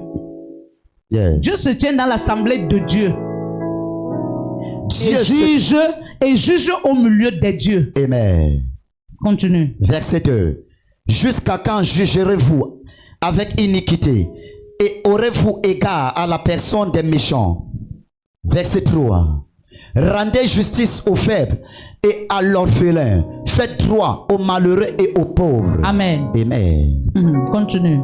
Yes. Dieu se tient dans l'assemblée de Dieu. Dieu Et juge au milieu des dieux. Amen. Continue. Verset 2. Jusqu'à quand jugerez-vous avec iniquité et aurez-vous égard à la personne des méchants? Verset 3. Rendez justice aux faibles et à l'orphelin. Faites droit aux malheureux et aux pauvres. Amen. Amen. Continue.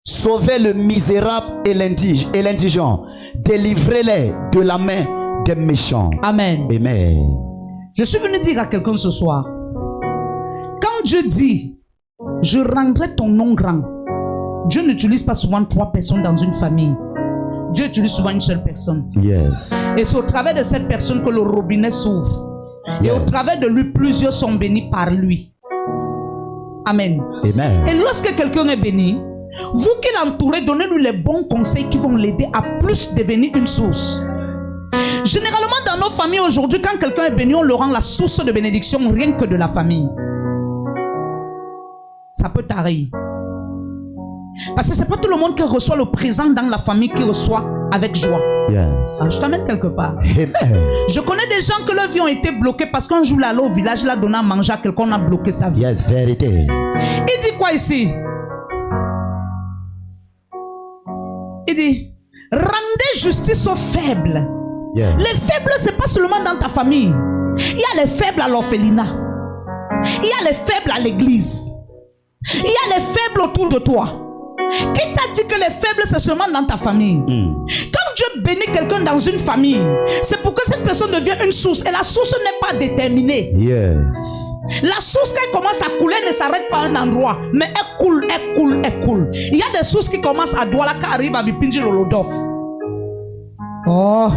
Sauvez le misérable et l'indigent. Délivrez-les de la main des méchants. Amen. Amen. Je suis venu dire à quelqu'un ce soir, quand Dieu dit, je rendrai ton nom grand, Dieu n'utilise pas souvent 3 personnes dans une famille. Dieu utilise souvent une seule personne. Yes. Et c'est au travers de cette personne que le robinet s'ouvre. Et au travers de lui, plusieurs sont bénis par lui. Amen. Amen. Et lorsque quelqu'un est béni, vous qui l'entourez, donnez-lui les bons conseils qui vont l'aider à plus devenir une source. Généralement, dans nos familles aujourd'hui, quand quelqu'un est béni, on le rend la source de bénédiction rien que de la famille. Ça peut t'arriver. Parce que c'est pas tout le monde qui reçoit le présent dans la famille qui reçoit avec joie. Yes. Alors, je t'amène quelque part. Amen. Je connais des gens que leur vie ont été bloqués parce qu'un jour, là, au village, il a donné à manger à quelqu'un, on a bloqué sa vie. Yes, vérité. Il dit quoi ici? Il dit, rendez justice aux faibles. Yes. Les faibles, c'est pas seulement dans ta famille. Il y a les faibles à l'orphelinat. Il y a les faibles à l'église. Il y a les faibles autour de toi. Qui t'a dit que les faibles, c'est seulement dans ta famille? Quand Dieu bénit quelqu'un dans une famille, c'est pour que cette personne devienne une source. Et la source n'est pas déterminée. Yes. La source, quand elle commence à couler, ne s'arrête pas à un endroit. Mais elle coule, elle coule, elle coule. Il y a des sources qui commencent à Douala, qui arrivent à Bipinji Lolodof. Oh.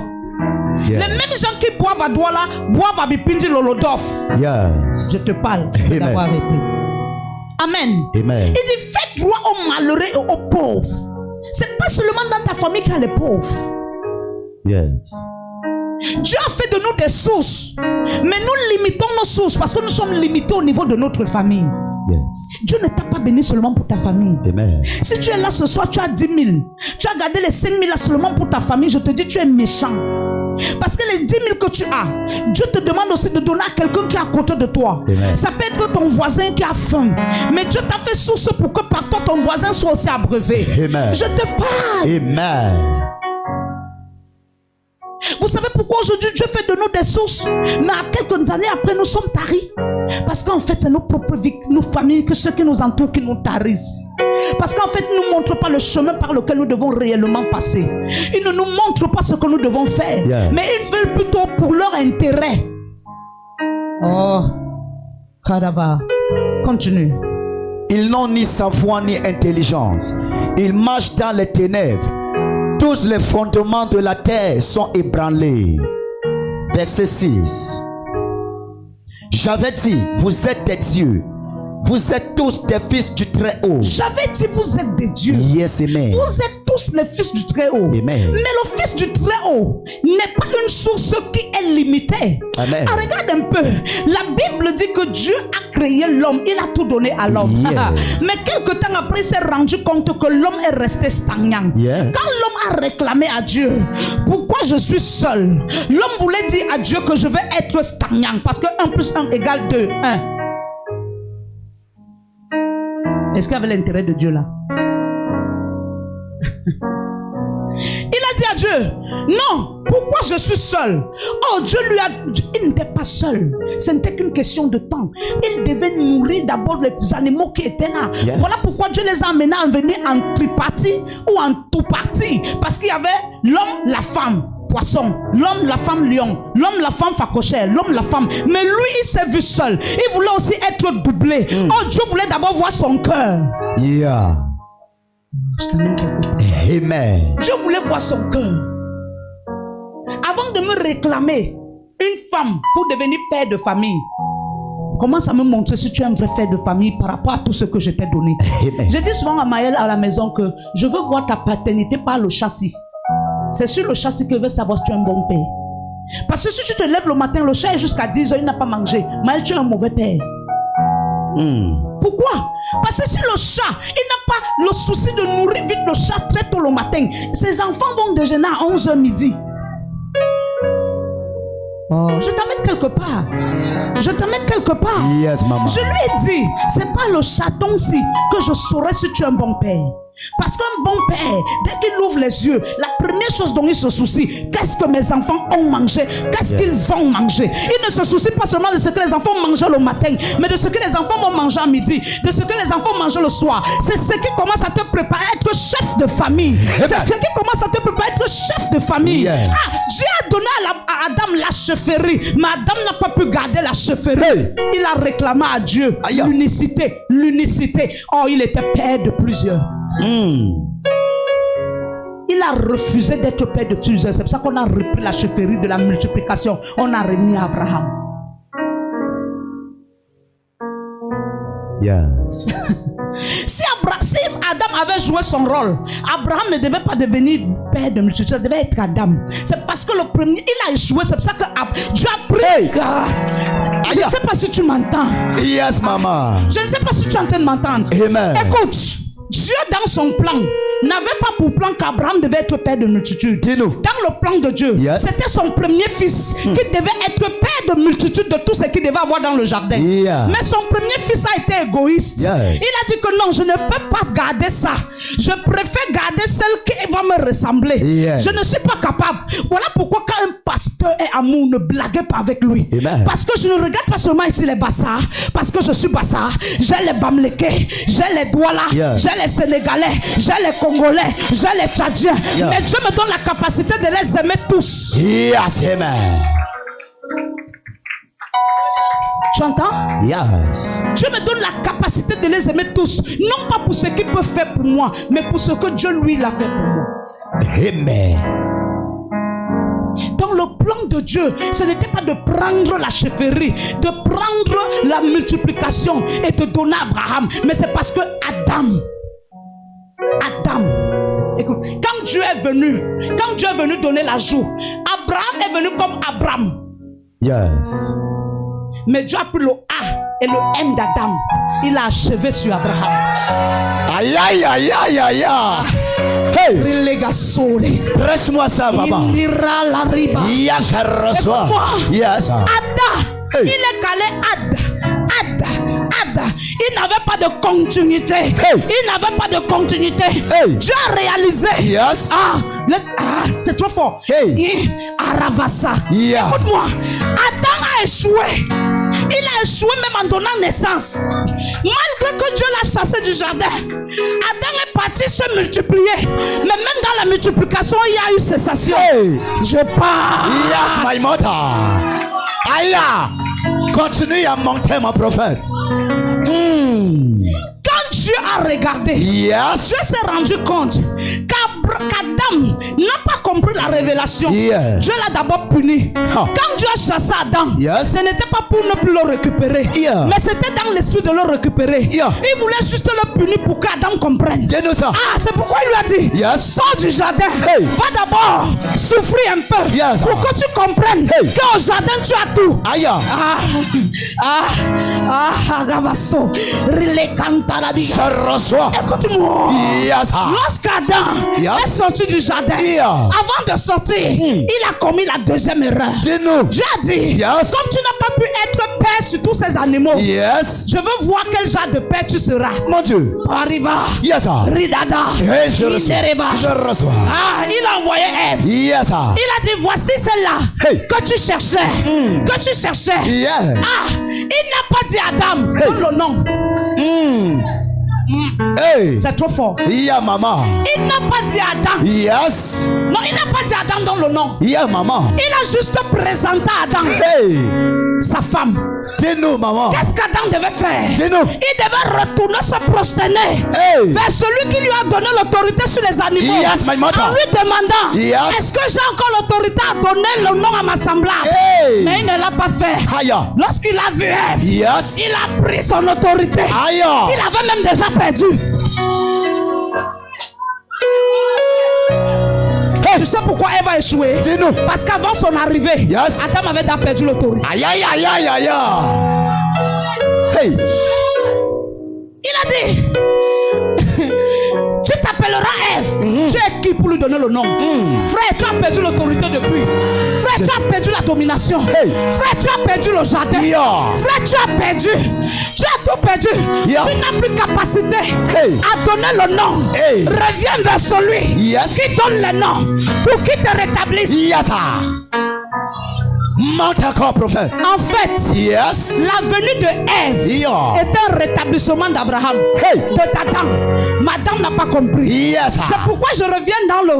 Yes. Les mêmes gens qui boivent à Douala, boivent à Bipinji Lolodof. Yes. Je te parle, je vais d'abord arrêter. Amen. Amen. Il dit, faites droit aux malheureux et aux pauvres. C'est pas seulement dans ta famille qu'il y a les pauvres. Yes. Dieu a fait de nous des sources. Mais nous limitons nos sources parce que nous sommes limités au niveau de notre famille. Yes. Dieu ne t'a pas béni seulement pour ta famille. Amen. Si tu es là ce soir, tu as 10 000. Tu as gardé les 5 000 là seulement pour ta famille. Je te dis, tu es méchant. Parce que les 10 000 que tu as, Dieu te demande aussi de donner à quelqu'un qui est à côté de toi. Amen. Ça peut être ton voisin qui a faim. Mais Dieu t'a fait source pour que par toi, ton voisin soit aussi abreuvé. Amen. Je te parle. Amen. Vous savez pourquoi aujourd'hui Dieu fait de nous des sources? Mais à quelques années après, nous sommes taris. Parce qu'en fait, c'est nos propres vies, nos familles, que ceux qui nous entourent qui nous tarissent. Parce qu'en fait, ils ne nous montrent pas le chemin par lequel nous devons réellement passer. Ils ne nous montrent pas ce que nous devons faire. Yes. Mais ils veulent plutôt pour leur intérêt. Oh, Kadaba. Continue. Ils n'ont ni savoir ni intelligence. Ils marchent dans les ténèbres. Tous les fondements de la terre sont ébranlés. Verset 6. J'avais dit, vous êtes des dieux. Vous êtes tous des fils du Très-Haut. J'avais dit, vous êtes des dieux. Yes, amen. Vous êtes tous les fils du Très-Haut. Amen. Mais le fils du Très-Haut n'est pas une source qui est limitée. Amen. Ah, regarde un peu. La Bible dit que Dieu a créé l'homme. Il a tout donné à l'homme. Yes. Mais quelque temps après, il s'est rendu compte que l'homme est resté stagnant. Yes. Quand l'homme a réclamé à Dieu, pourquoi je suis seul? L'homme voulait dire à Dieu que je vais être stagnant. Parce que 1 plus 1 égale 2. 1. Est-ce qu'il y avait l'intérêt de Dieu là? Il a dit à Dieu, non, pourquoi je suis seul? Oh, Dieu lui a dit, il n'était pas seul. Ce n'était qu'une question de temps. Il devait nourrir d'abord les animaux qui étaient là. Yes. Voilà pourquoi Dieu les a amenés à venir en tripartie ou en tout partie. Parce qu'il y avait l'homme, la femme, poisson, l'homme, la femme, lion, l'homme, la femme, facochère, l'homme, la femme. Mais lui, il s'est vu seul. Il voulait aussi être doublé. Oh, Dieu voulait d'abord voir son cœur. Yeah. Amen. Dieu voulait voir son cœur. Avant de me réclamer une femme pour devenir père de famille, commence à me montrer si tu es un vrai père de famille par rapport à tout ce que je t'ai donné. Amen. Je dis souvent à Maëlle à la maison que je veux voir ta paternité par le châssis. C'est sur le châssis que je veux savoir si tu es un bon père. Parce que si tu te lèves le matin, le chat est jusqu'à 10 h, il n'a pas mangé. Maëlle, tu es un mauvais père. Pourquoi? Parce que si le chat, il n'a pas le souci de nourrir vite le chat très tôt le matin, ses enfants vont déjeuner à 11h midi. Oh, je t'amène quelque part. Je t'amène quelque part. Yes, maman. Je lui ai dit, c'est pas le chaton-ci que je saurais si tu es un bon père. Parce qu'un bon père, dès qu'il ouvre les yeux, la première chose dont il se soucie, qu'est-ce que mes enfants ont mangé, qu'est-ce qu'ils vont manger. Il ne se soucie pas seulement de ce que les enfants mangent le matin, mais de ce que les enfants vont manger à midi, de ce que les enfants mangent le soir. C'est ce qui commence à te préparer à être chef de famille. C'est ce qui commence à te préparer à être chef de famille. Yeah. Ah, Dieu a donné à Adam la chefferie, mais Adam n'a pas pu garder la chefferie. Hey. Il a réclamé à Dieu l'unicité, l'unicité. Oh, il était père de plusieurs. Il a refusé d'être père de plusieurs. C'est pour ça qu'on a repris la chefferie de la multiplication. On a remis à Abraham. Yes. Si Adam avait joué son rôle, Abraham ne devait pas devenir père de multitude, il devait être Adam. C'est parce que le premier, il a échoué. C'est pour ça que Dieu a pris. Hey. Je ne sais pas si tu m'entends. Yes, maman. Je ne sais pas si tu es en train de m'entendre. Amen. Écoute, Dieu dans son plan n'avait pas pour plan qu'Abraham devait être père de multitude. Dis-nous. Dans le plan de Dieu, c'était son premier fils qui devait être père de multitude de tout ce qu'il devait avoir dans le jardin. Mais son premier fils a été égoïste. Il a dit que non, je ne peux pas garder ça. Je préfère garder celle qui va me ressembler. Je ne suis pas capable. Voilà pourquoi quand un pasteur est amour, ne blaguez pas avec lui. Parce que je ne regarde pas seulement ici les Bassars, parce que je suis Bassar. J'ai les Bamlékés, j'ai les Douala, j'ai les Sénégalais, j'ai les Congolais, j'ai les Tchadiens. Mais Dieu me donne la capacité de les aimer tous. Yes, amen. Tu entends? Yes. Dieu me donne la capacité de les aimer tous. Non pas pour ce qu'il peut faire pour moi, mais pour ce que Dieu lui l'a fait pour moi. Amen. Dans le plan de Dieu, ce n'était pas de prendre la chefferie, de prendre la multiplication et de donner à Abraham, mais c'est parce que Adam, écoute, quand Dieu est venu donner la joue, Abraham est venu comme Abraham. Yes. Mais Dieu a pris le A et le M d'Adam. Il a achevé sur Abraham. Aïe, aïe, aïe, aïe, aïe. Hey. Presse-moi ça, maman. Yes, je reçois. Yes. Ada. Hey. Il est calé Ada. Il n'avait pas de continuité. Hey. Il n'avait pas de continuité. Hey. Dieu a réalisé. Yes. C'est trop fort. Hey. Aravasa. Yeah. Écoute-moi. Adam a échoué. Il a échoué même en donnant naissance. Malgré que Dieu l'a chassé du jardin, Adam est parti se multiplier. Mais même dans la multiplication, il y a eu cessation. Hey. Je pars. Yes, my mother. Aïe. Continue à monter, mon prophète. Quand Dieu a regardé, Dieu s'est rendu compte qu'Adam n'a pas compris la révélation. Dieu l'a d'abord puni. Quand Dieu a chassé Adam, ce n'était pas pour ne plus le récupérer, mais c'était dans l'esprit de le récupérer. Il voulait juste le punir pour qu'Adam comprenne. C'est pourquoi il lui a dit, sors du jardin, va d'abord souffrir un peu pour que tu comprennes qu'au jardin tu as tout. Je reçois. Écoute-moi. Lorsqu'Adam est sorti du jardin, avant de sortir, il a commis la deuxième erreur. Dieu a dit, comme tu n'as pas pu être père sur tous ces animaux, je veux voir quel genre de père tu seras. Mon Dieu. Arriva. Ridada. Je reçois. Il a envoyé Ève. Il a dit, voici celle-là que tu cherchais. Il n'a pas dit Adam, donne le nom. C'est trop fort. Maman. Il n'a pas dit Adam. Non, il n'a pas dit Adam dans le nom. Maman. Il a juste présenté Adam. Sa femme. Dis-nous, maman. Qu'est-ce qu'Adam devait faire? Dis-nous. Il devait retourner se prosterner vers celui qui lui a donné l'autorité sur les animaux. En lui demandant, est-ce que j'ai encore l'autorité à donner le nom à ma semblable? Mais il ne l'a pas fait. Lorsqu'il a vu Ève, il a pris son autorité. Il avait même déjà perdu. Tu sais pourquoi Ève a échoué? Dis-nous. Parce qu'avant son arrivée, Adam avait déjà perdu l'autorité. Il a dit, tu t'appelleras Ève. Tu es qui pour lui donner le nom? Frère, tu as perdu l'autorité depuis. Frère, tu as perdu la domination. Frère, tu as perdu le jardin. Frère, tu as perdu. Tu as tout perdu. Tu n'as plus capacité à donner le nom. Reviens vers celui qui donne le nom pour qu'il te rétablisse. Monte encore, prophète. En fait, la venue de Ève est un rétablissement d'Abraham, de Adam. Madame n'a pas compris. C'est pourquoi je reviens dans le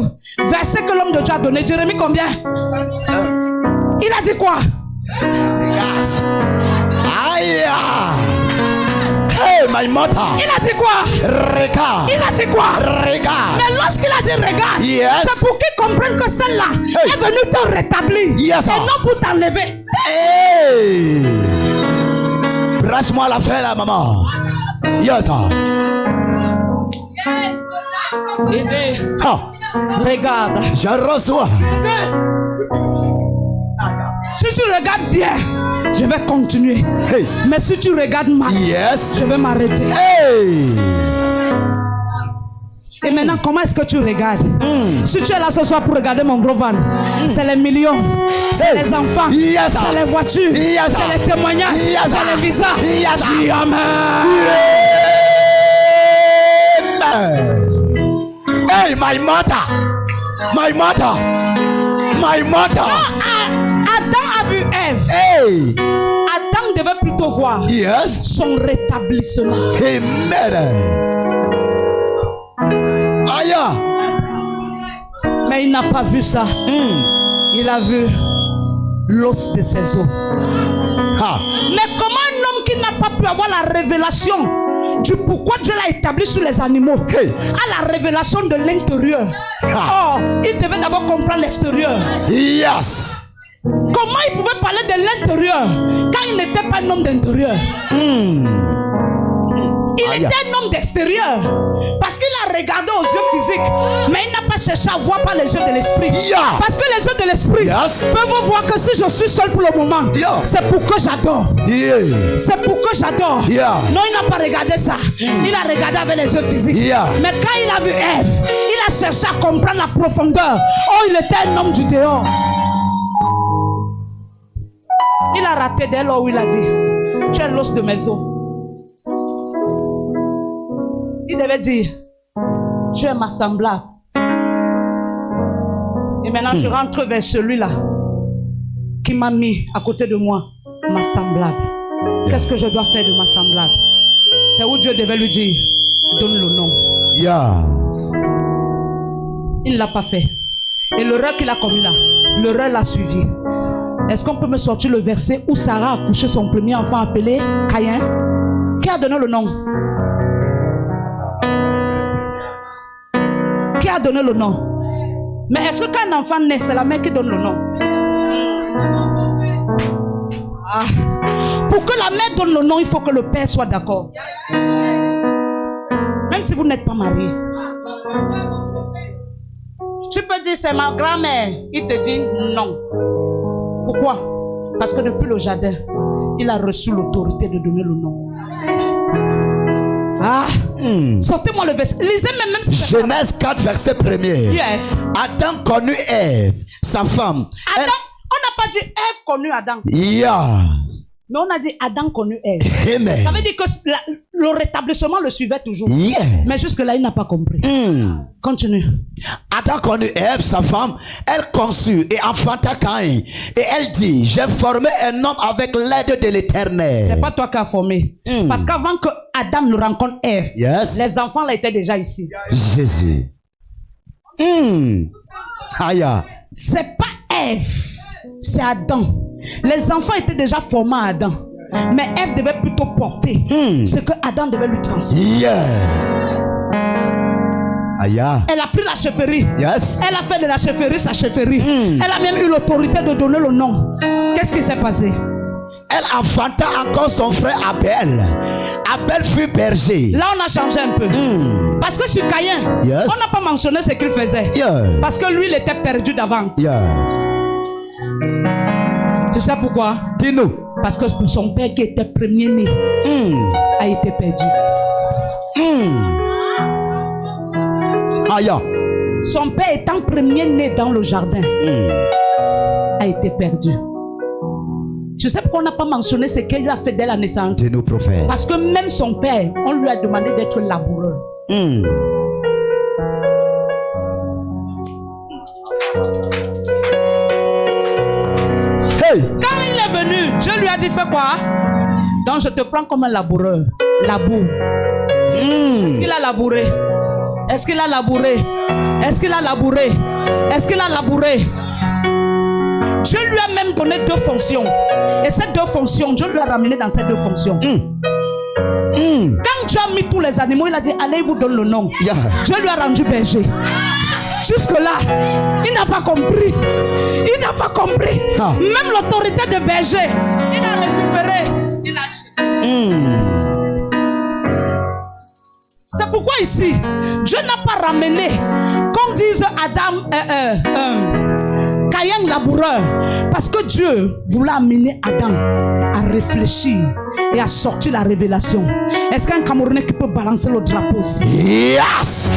verset que l'homme de Dieu a donné. Jérémie combien? Il a dit quoi? My mother. Il a dit quoi? Regarde. Il a dit quoi? Regarde. Mais lorsqu'il a dit regarde, c'est pour qu'il comprenne que celle-là est venue te rétablir et non pour t'enlever. Brasse-moi la fête là, maman. Il dit, regarde. Je reçois. Si tu regardes bien, je vais continuer. Mais si tu regardes mal, je vais m'arrêter. Et maintenant, comment est-ce que tu regardes? Si tu es là ce soir pour regarder mon gros van, c'est les millions, c'est les enfants, c'est les voitures, c'est les témoignages, c'est les visas. Hey, my mother! My mother! My mother! Adam a vu Ève. Adam devait plutôt voir son rétablissement. Amen. Mais il n'a pas vu ça. Il a vu l'os de ses os. Mais comment un homme qui n'a pas pu avoir la révélation du pourquoi Dieu l'a établi sur les animaux a la révélation de l'intérieur? Oh, il devait d'abord comprendre l'extérieur. Comment il pouvait parler de l'intérieur quand il n'était pas un homme d'intérieur? Il était un homme d'extérieur parce qu'il a regardé aux yeux physiques, mais il n'a pas cherché à voir par les yeux de l'esprit. Parce que les yeux de l'esprit peuvent voir que si je suis seul pour le moment, c'est pour que j'adore. C'est pour que j'adore. Non, il n'a pas regardé ça. Il a regardé avec les yeux physiques. Mais quand il a vu Ève, il a cherché à comprendre la profondeur. Oh, il était un homme du dehors. Il a raté dès lors où il a dit, tu es l'os de mes os. Il devait dire, tu es ma semblable. Et maintenant je rentre vers celui-là qui m'a mis à côté de moi, ma semblable. Qu'est-ce que je dois faire de ma semblable? C'est où Dieu devait lui dire, donne le nom. Il ne l'a pas fait. Et l'erreur qu'il a commis là, l'erreur l'a suivi. Est-ce qu'on peut me sortir le verset où Sarah a couché son premier enfant appelé Caïn? Qui a donné le nom? Qui a donné le nom? Mais est-ce que quand un enfant naît, c'est la mère qui donne le nom? Pour que la mère donne le nom, il faut que le père soit d'accord. Même si vous n'êtes pas marié. Tu peux dire c'est ma grand-mère. Il te dit non. Pourquoi? Parce que depuis le jardin, il a reçu l'autorité de donner le nom. Sortez-moi le verset. Lisez même si c'est Genèse 4, verset 1er. Adam connut Ève, sa femme. Adam, on n'a pas dit Ève connut Adam. Mais on a dit Adam connut Ève. Ça veut dire que le rétablissement le suivait toujours. Mais jusque-là, il n'a pas compris. Continue. Adam connut Ève, sa femme. Elle conçut et enfanta Caïn. Et elle dit, j'ai formé un homme avec l'aide de l'Éternel. C'est pas toi qui as formé. Parce qu'avant que Adam ne rencontre Ève, les enfants là étaient déjà ici. Jésus. C'est pas Ève, c'est Adam. Les enfants étaient déjà formés à Adam. Mais Ève devait plutôt porter ce que Adam devait lui transmettre. Elle a pris la chefferie. Elle a fait de la chefferie sa chefferie. Elle a même eu l'autorité de donner le nom. Qu'est-ce qui s'est passé? Elle enfanta encore son frère Abel. Abel fut berger. Là, on a changé un peu. Parce que sur Caïn, on n'a pas mentionné ce qu'il faisait. Parce que lui, il était perdu d'avance. Tu sais pourquoi? Dis-nous. Parce que son père qui était premier-né a été perdu. Aya. son père étant premier-né dans le jardin, a été perdu. Je sais pourquoi on n'a pas mentionné ce qu'il a fait dès la naissance. De nos prophètes. Parce que même son père, on lui a demandé d'être laboureur. Hey. Quand il est venu, Dieu lui a dit fais quoi? Donc je te prends comme un laboureur. Labour. Est-ce qu'il a labouré? Est-ce qu'il a labouré? Est-ce qu'il a labouré? Est-ce qu'il a labouré? Dieu lui a même donné 2 fonctions. Et ces 2 fonctions, Dieu lui a ramené dans ces 2 fonctions. Quand Dieu a mis tous les animaux, il a dit allez, il vous donne le nom. Dieu lui a rendu berger. Jusque-là, il n'a pas compris. Il n'a pas compris. Même l'autorité de berger, il a récupéré. Il a... C'est pourquoi ici, Dieu n'a pas ramené, comme disent Adam, Caïn laboureur, parce que Dieu voulait amener Adam à réfléchir et à sortir la révélation. Est-ce qu'un Camerounais qui peut balancer le drapeau ici? Yes!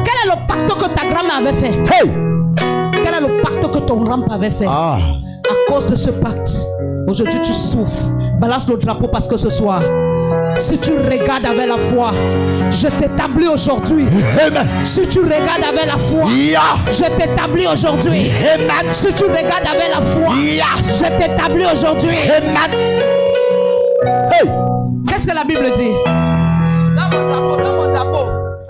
Quel est le pacte que ta grand-mère avait fait? Hey! Quel est le pacte que ton grand-père avait fait? À cause de ce pacte, aujourd'hui tu souffres. Balance le drapeau parce que ce soir, si tu regardes avec la foi, je t'établis aujourd'hui. Amen. Si tu regardes avec la foi, je t'établis aujourd'hui. Amen. Si tu regardes avec la foi, je t'établis aujourd'hui. Amen. Hey. Qu'est-ce que la Bible dit? Dans mon drapeau.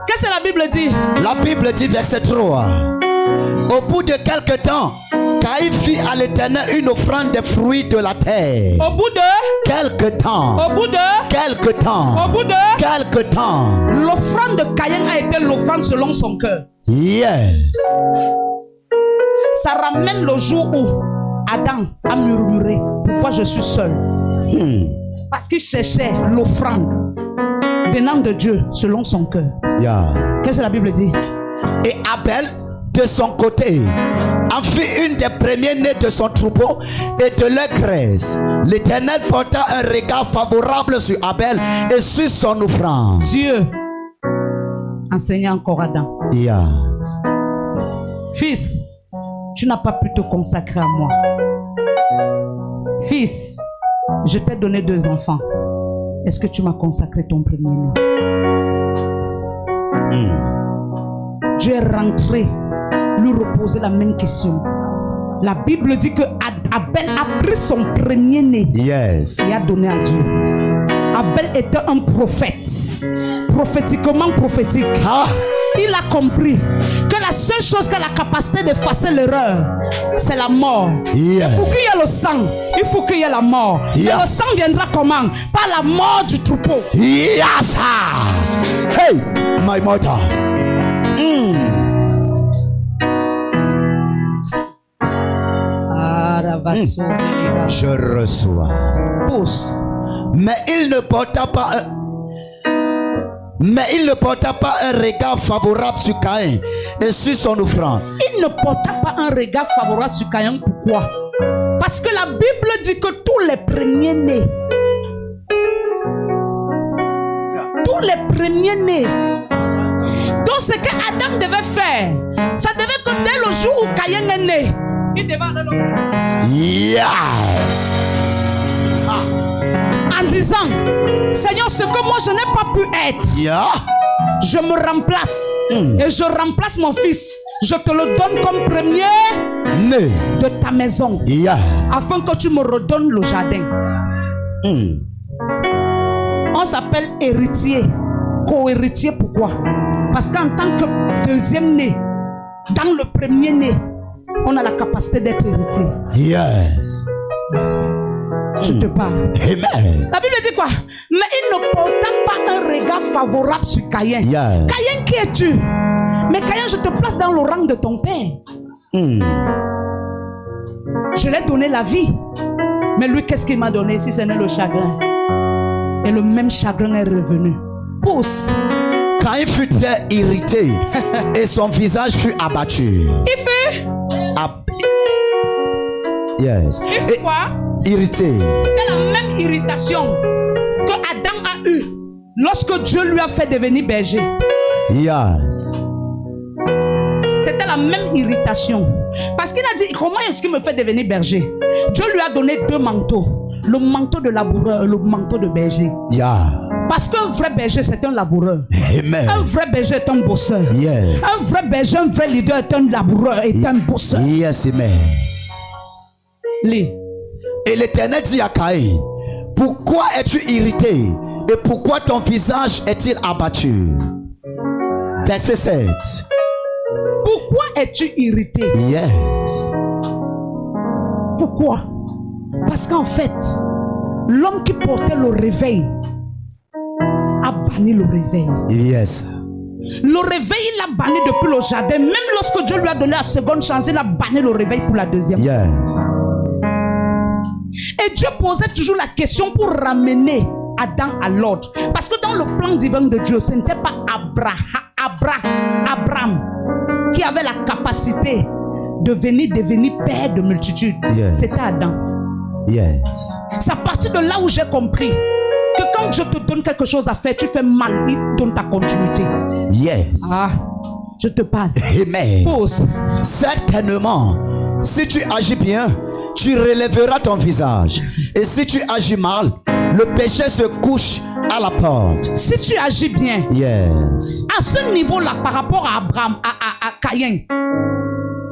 Qu'est-ce que la Bible dit? La Bible dit verset 3. Au bout de quelque temps, Caïn fit à l'Éternel une offrande des fruits de la terre. Au bout de quelque temps. Au bout de quelque temps. Au bout de quelque temps. L'offrande de Caïn a été l'offrande selon son cœur. Yes. Ça ramène le jour où Adam a murmuré pourquoi je suis seul. Parce qu'il cherchait l'offrande venant de Dieu selon son cœur. Qu'est-ce que la Bible dit? Et Abel, de son côté, en fit une des premiers-nés de son troupeau et de leur graisse. L'Éternel porta un regard favorable sur Abel et sur son offrande. Dieu enseignait encore Adam. Fils, tu n'as pas pu te consacrer à moi. Fils, je t'ai donné 2 enfants. Est-ce que tu m'as consacré ton premier-né? Dieu est rentré lui reposer la même question. La Bible dit que Abel a pris son premier-né et a donné à Dieu. Abel était un prophète, prophétiquement prophétique. Il a compris que la seule chose qui a la capacité d'effacer l'erreur, c'est la mort. Pour qu'il y ait le sang, il faut qu'il y ait la mort. Mais le sang viendra comment? Par la mort du troupeau. Yes! Hey, my mother. Je reçois. Pousse. Mais il ne porta pas un regard favorable sur Caïn et sur son offrande. Il ne porta pas un regard favorable sur Caïn. Pourquoi? Parce que la Bible dit que tous les premiers-nés, donc ce que Adam devait faire, ça devait que dès le jour où Caïn est né, il devait aller le... En disant, Seigneur, ce que moi je n'ai pas pu être, je me remplace et je remplace mon fils. Je te le donne comme premier de ta maison, afin que tu me redonnes le jardin. On s'appelle héritier, co-héritier. Pourquoi? Parce qu'en tant que deuxième né, dans le premier né, on a la capacité d'être héritier. Je te parle. Amen. La Bible dit quoi? Mais il ne porta pas un regard favorable sur Caïn. Caïn, qui es-tu? Mais Caïn, je te place dans le rang de ton père. Je lui ai donné la vie. Mais lui, qu'est-ce qu'il m'a donné si ce n'est le chagrin? Et le même chagrin est revenu. Pousse. Caïn fut très irrité et son visage fut abattu. Il fut Il fut quoi? Irrité. C'était la même irritation que Adam a eue lorsque Dieu lui a fait devenir berger, Yes. c'était la même irritation. Parce qu'il a dit, comment est-ce qu'il me fait devenir berger? Dieu lui a donné deux manteaux. Le manteau de laboureur et le manteau de berger. Yeah. Parce qu'un vrai berger, c'est un laboureur. Amen. Un vrai berger est un bosseur. Yes. Un vrai berger, un vrai leader est un laboureur, est un bosseur. Yes, amen. Lis. Et l'Éternel dit à Caïn, pourquoi es-tu irrité et pourquoi ton visage est-il abattu? Verset 7. Pourquoi es-tu irrité? Yes. Pourquoi? Parce qu'en fait, l'homme qui portait le réveil a banni le réveil. Yes. Le réveil, il l'a banni depuis le jardin. Même lorsque Dieu lui a donné la seconde chance, il a banni le réveil pour la deuxième. Yes. Et Dieu posait toujours la question pour ramener Adam à l'ordre. Parce que dans le plan divin de Dieu, ce n'était pas Abraham qui avait la capacité de devenir père de multitudes. Yes. C'était Adam. Yes. C'est à partir de là où j'ai compris que quand Dieu te donne quelque chose à faire, tu fais mal, il donne ta continuité. Yes. Ah, je te parle. Amen. Pause. Certainement, si tu agis bien, tu relèveras ton visage. Et si tu agis mal, le péché se couche à la porte. Si tu agis bien, Yes. à ce niveau-là, par rapport à Abraham, à Caïn,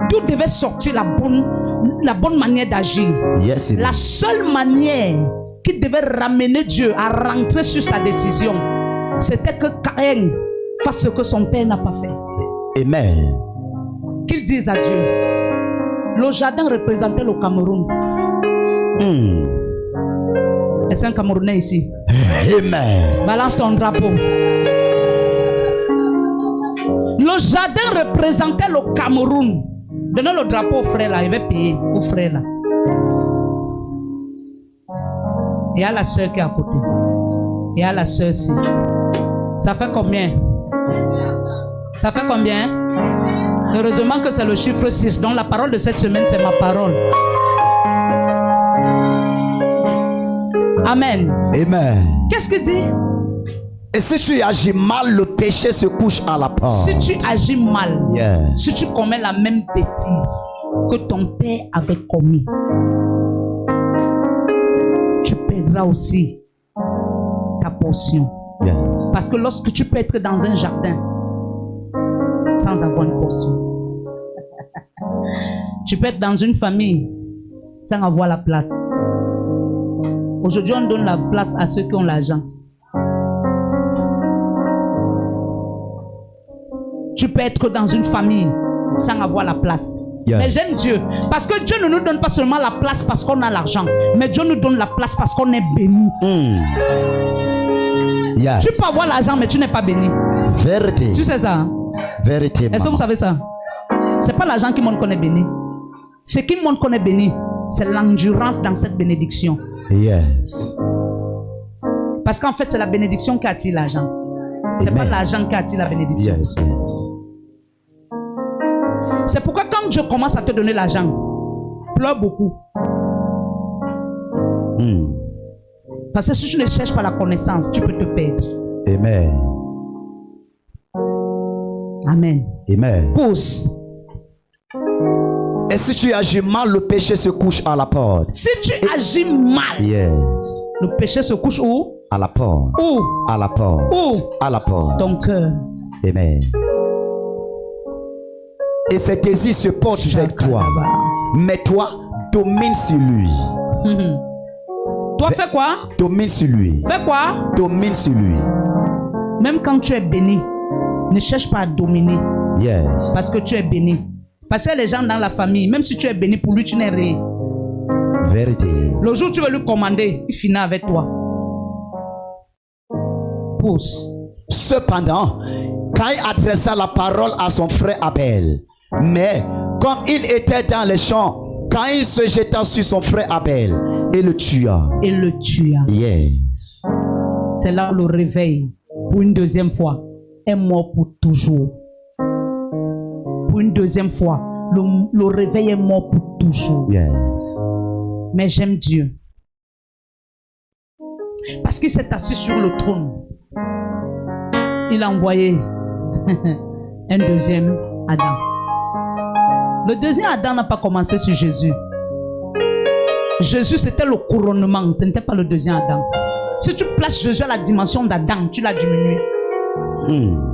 tout devait sortir la bonne manière d'agir. Yes. La seule manière qui devait ramener Dieu à rentrer sur sa décision, c'était que Caïn fasse ce que son père n'a pas fait. Amen. Qu'il dise à Dieu. Le jardin représentait le Cameroun. Est-ce un Camerounais ici? Amen. Balance ton drapeau. Le jardin représentait le Cameroun. Donnez le drapeau au frère là, il va payer au frère là. Il y a la soeur qui est à côté. Il y a la soeur ici. Ça fait combien? Ça fait combien? Heureusement que c'est le chiffre 6. Donc la parole de cette semaine, c'est ma parole. Amen. Amen. Qu'est-ce qu'il dit? Et si tu agis mal, le péché se couche à la porte. Si tu agis mal, Yes. si tu commets la même bêtise que ton père avait commis, tu perdras aussi ta portion. Yes. Parce que lorsque tu peux être dans un jardin sans avoir une portion, tu peux être dans une famille sans avoir la place. Aujourd'hui, on donne la place à ceux qui ont l'argent. Tu peux être dans une famille sans avoir la place. Yes. Mais j'aime Dieu. Parce que Dieu ne nous donne pas seulement la place parce qu'on a l'argent. Mais Dieu nous donne la place parce qu'on est béni. Yes. Tu peux avoir l'argent mais tu n'es pas béni. Vérité. Tu sais ça? Hein? Vérité. Est-ce que vous savez ça? C'est pas l'argent qui montre qu'on est béni. Ce qui montre qu'on est béni, c'est l'endurance dans cette bénédiction. Yes. Parce qu'en fait, c'est la bénédiction qui attire l'argent. C'est pas l'argent qui attire la bénédiction. Yes. Yes. C'est pourquoi quand Dieu commence à te donner l'argent, pleure beaucoup. Parce que si tu ne cherches pas la connaissance, tu peux te perdre. Amen. Amen. Amen. Pousse. Et si tu agis mal, le péché se couche à la porte. Si tu agis mal, Yes. le péché se couche où? À la porte. Où? À la porte. Où? À la porte. Ton cœur. Amen. Et ses désirs se portent vers toi. Mais toi, domine sur lui. Toi, fais quoi? Domine sur lui. Fais quoi? Domine sur lui. Même quand tu es béni, ne cherche pas à dominer. Yes. Parce que tu es béni. Parce que les gens dans la famille, même si tu es béni, pour lui, tu n'es rien. Vérité. Le jour où tu veux lui commander, il finit avec toi. Pousse. Cependant, Caïn adressa la parole à son frère Abel. Mais comme il était dans les champs, Caïn se jeta sur son frère Abel et le tua. Et le tua. Yes. C'est là le réveil, pour une deuxième fois, est mort pour toujours. Pour une deuxième fois, le réveil est mort pour toujours. Yes. Mais j'aime Dieu. Parce qu'il s'est assis sur le trône. il a envoyé un deuxième Adam. Le deuxième Adam n'a pas commencé sur Jésus. Jésus, c'était le couronnement, ce n'était pas le deuxième Adam. Si tu places Jésus à la dimension d'Adam, tu l'as diminué.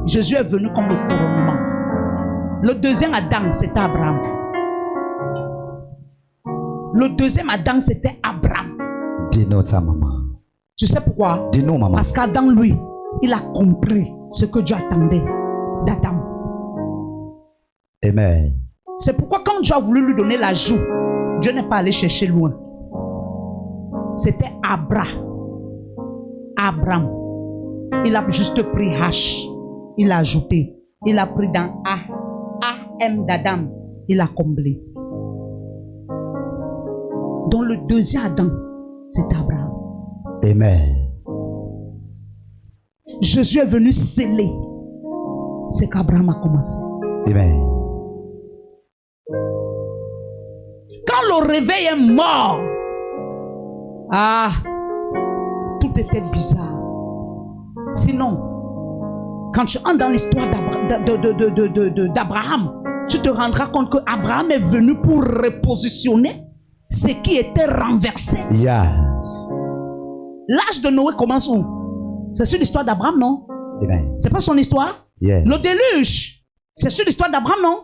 Jésus est venu comme le couronnement. Le deuxième Adam, c'était Abraham. Le deuxième Adam, c'était Abraham. Dis-nous ça, maman. Tu sais pourquoi? Dis-nous, maman. Parce qu'Adam, lui, il a compris ce que Dieu attendait d'Adam. Amen. C'est pourquoi quand Dieu a voulu lui donner la joue, Dieu n'est pas allé chercher loin. C'était Abraham. Il a juste pris H. Il a ajouté. Il a pris dans A-M d'Adam. Il a comblé. Donc le deuxième Adam, c'est Abraham. Amen. Jésus est venu sceller ce qu'Abraham a commencé. Amen. Quand le réveil est mort, tout était bizarre. Sinon, quand tu entres dans l'histoire d'Abraham, tu te rendras compte qu'Abraham est venu pour repositionner ce qui était renversé. Yes. L'âge de Noé commence où? C'est sur l'histoire d'Abraham, non? Amen. C'est pas son histoire? Yes. Le déluge, c'est sur l'histoire d'Abraham, non?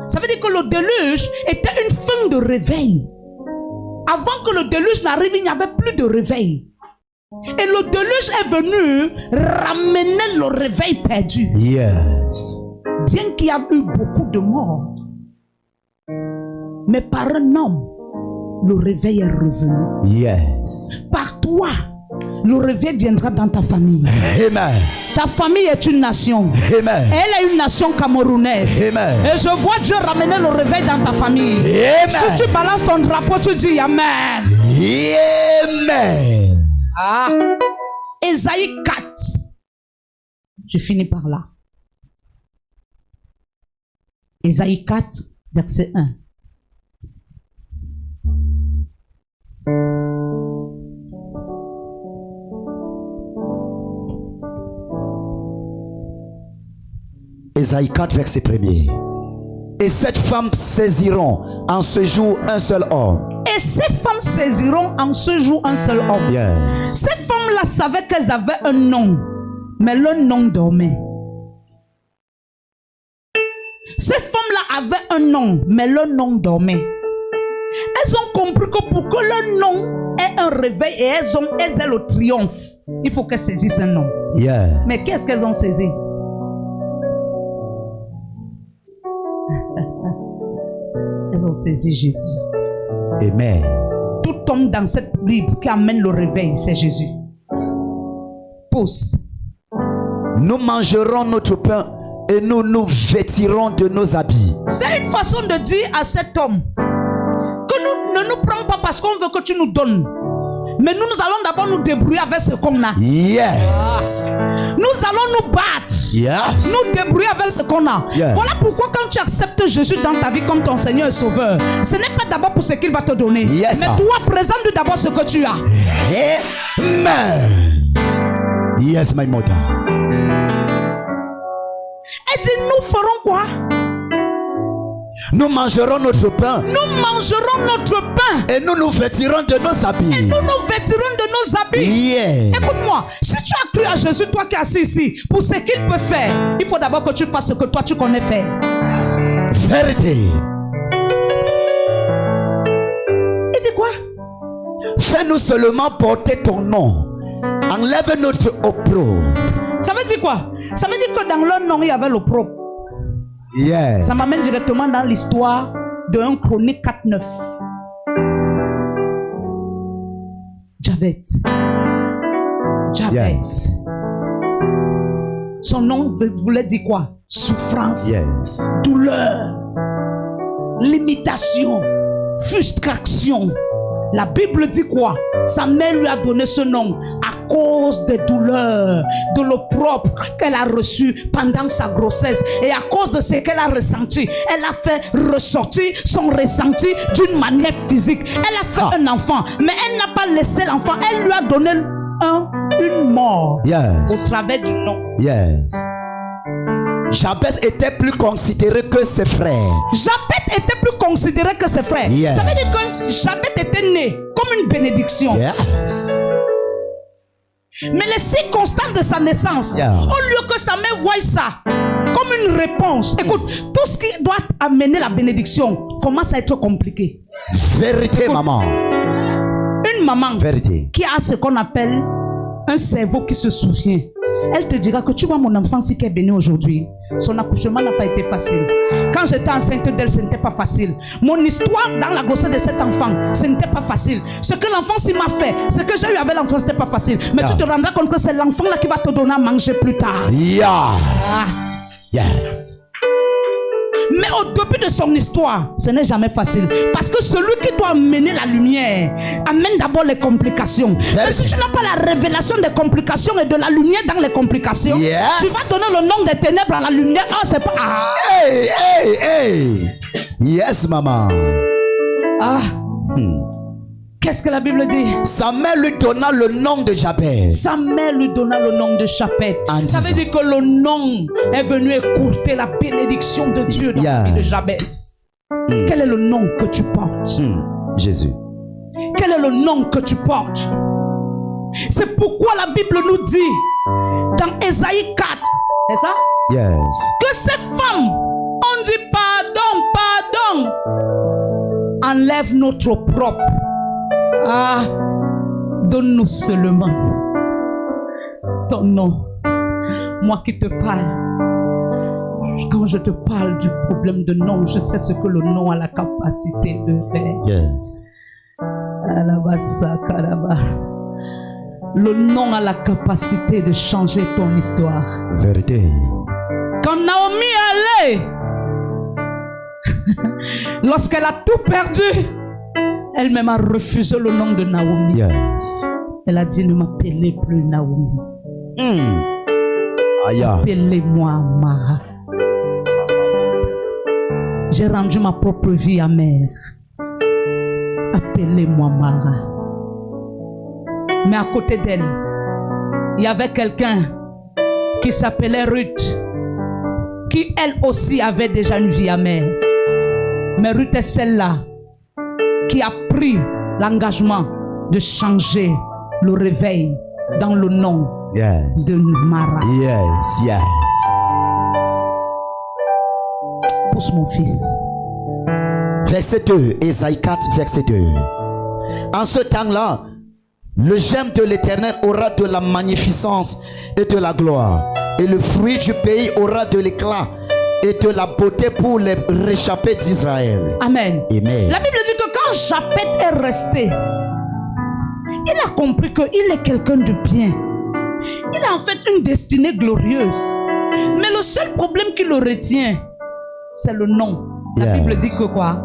Ça veut dire que le déluge était une fin de réveil. Avant que le déluge n'arrive, il n'y avait plus de réveil. Et le déluge est venu ramener le réveil perdu. Yes. Bien qu'il y a eu beaucoup de morts, mais par un homme, le réveil est revenu. Yes. Par toi, le réveil viendra dans ta famille. Amen. Ta famille est une nation. Amen. Elle est une nation camerounaise. Amen. Et je vois Dieu ramener le réveil dans ta famille. Amen. Si tu balances ton drapeau, tu dis Amen. Amen. Ésaïe 4. Je finis par là. Ésaïe 4, verset 1. Ésaïe 4, verset 1er. Et cette femme saisiront en ce jour un seul homme. Et ces femmes saisiront en ce jour un seul homme. Yeah. Ces femmes-là savaient qu'elles avaient un nom, mais le nom dormait. Ces femmes-là avaient un nom, mais le nom dormait. Elles ont compris que pour que le nom ait un réveil et elles aient le triomphe, il faut qu'elles saisissent un nom. Yeah. Mais qu'est-ce qu'elles ont saisi? Elles ont saisi Jésus. Amen. Tout homme dans cette Bible qui amène le réveil, c'est Jésus. Pause. Nous mangerons notre pain et nous nous vêtirons de nos habits. C'est une façon de dire à cet homme que nous ne nous prenons pas parce qu'on veut que tu nous donnes. Mais nous allons d'abord nous débrouiller avec ce qu'on a. Yes. Nous allons nous battre. Yes. Nous débrouiller avec ce qu'on a. Yes. Voilà pourquoi quand tu acceptes Jésus dans ta vie comme ton Seigneur et Sauveur, ce n'est pas d'abord pour ce qu'il va te donner. Yes, mais toi, présente-lui d'abord ce que tu as. Amen. Yes, my mother. Et dit, nous ferons quoi? Nous mangerons notre pain. Nous mangerons notre pain. Et nous nous vêtirons de nos habits. Et nous nous vêtirons de nos habits. Yeah. Écoute-moi, si tu as cru à Jésus, toi qui es assis ici, pour ce qu'il peut faire, il faut d'abord que tu fasses ce que toi tu connais faire. Vérité. Il dit quoi? Fais-nous seulement porter ton nom. Enlève notre opprobre. Ça veut dire quoi? Ça veut dire que dans leur nom, il y avait l'opprobre. Yes. Ça m'amène directement dans l'histoire de 1 Chronique 4:9. Javeth. Yes. Son nom voulait dire quoi? Souffrance, Yes. douleur, limitation, frustration. La Bible dit quoi? Sa mère lui a donné ce nom à cause des douleurs, de l'opprobre qu'elle a reçu pendant sa grossesse. Et à cause de ce qu'elle a ressenti, elle a fait ressortir son ressenti d'une manière physique. Elle a fait un enfant, mais elle n'a pas laissé l'enfant. Elle lui a donné une mort Yes. au travers du nom. Yes. Jabez était plus considéré que ses frères. Jabez était plus considéré que ses frères. Yes. Ça veut dire que Jabez était né comme une bénédiction. Yes. Mais les circonstances de sa naissance, Yeah. au lieu que sa mère voie ça comme une réponse, écoute, tout ce qui doit amener la bénédiction commence à être compliqué. Vérité, Écoute, maman. Une maman Vérité. qui a ce qu'on appelle un cerveau qui se souvient, elle te dira que tu vois mon enfant si qui est béni aujourd'hui, son accouchement n'a pas été facile. Quand j'étais enceinte d'elle, ce n'était pas facile. Mon histoire dans la grossesse de cet enfant, ce n'était pas facile. Ce que l'enfant s'y m'a fait, ce que j'ai eu avec l'enfant, ce n'était pas facile. Mais tu te rendras compte que c'est l'enfant là qui va te donner à manger plus tard. Yeah. Ah. Yes. Mais au début de son histoire, ce n'est jamais facile. Parce que celui qui doit amener la lumière amène d'abord les complications. Mais si tu n'as pas la révélation des complications et de la lumière dans les complications, Yes. tu vas donner le nom des ténèbres à la lumière. Ah, c'est pas... Ah. Hey, hey, hey. Yes, maman. Ah. Qu'est-ce que la Bible dit? Sa mère lui donna le nom de Jabez. Sa mère lui donna le nom de Chapet. En Ça veut disant. dire que le nom est venu écourter la bénédiction de Dieu dans la vie de Jabez. Quel est le nom que tu portes? Jésus. Quel est le nom que tu portes? C'est pourquoi la Bible nous dit dans Ésaïe 4, c'est ça? Yes. Que ces femmes ont dit pardon, enlève notre propre. Ah, donne-nous seulement ton nom. Moi qui te parle, quand je te parle du problème de nom, je sais ce que le nom a la capacité de faire. Yes. Le nom a la capacité de changer ton histoire. Vérité. Quand Naomi est allée, lorsqu'elle a tout perdu, elle-même a refusé le nom de Naomi. Yes. Elle a dit, ne m'appelez plus Naomi. Aya. Appelez-moi Mara. J'ai rendu ma propre vie amère. Appelez-moi Mara. Mais à côté d'elle, il y avait quelqu'un qui s'appelait Ruth, qui elle aussi avait déjà une vie amère. Mais Ruth est celle-là qui a pris l'engagement de changer le réveil dans le nom de Mara. Yes, yes. Pousse mon fils. Verset 2, Ésaïe 4, verset 2. En ce temps-là, le gemme de l'Éternel aura de la magnificence et de la gloire, et le fruit du pays aura de l'éclat et de la beauté pour les réchappés d'Israël. Amen. Amen. La Bible dit que quand Japhet est resté, il a compris qu'il est quelqu'un de bien. Il a en fait une destinée glorieuse. Mais le seul problème qui le retient, c'est le nom. La Yes. Bible dit que quoi?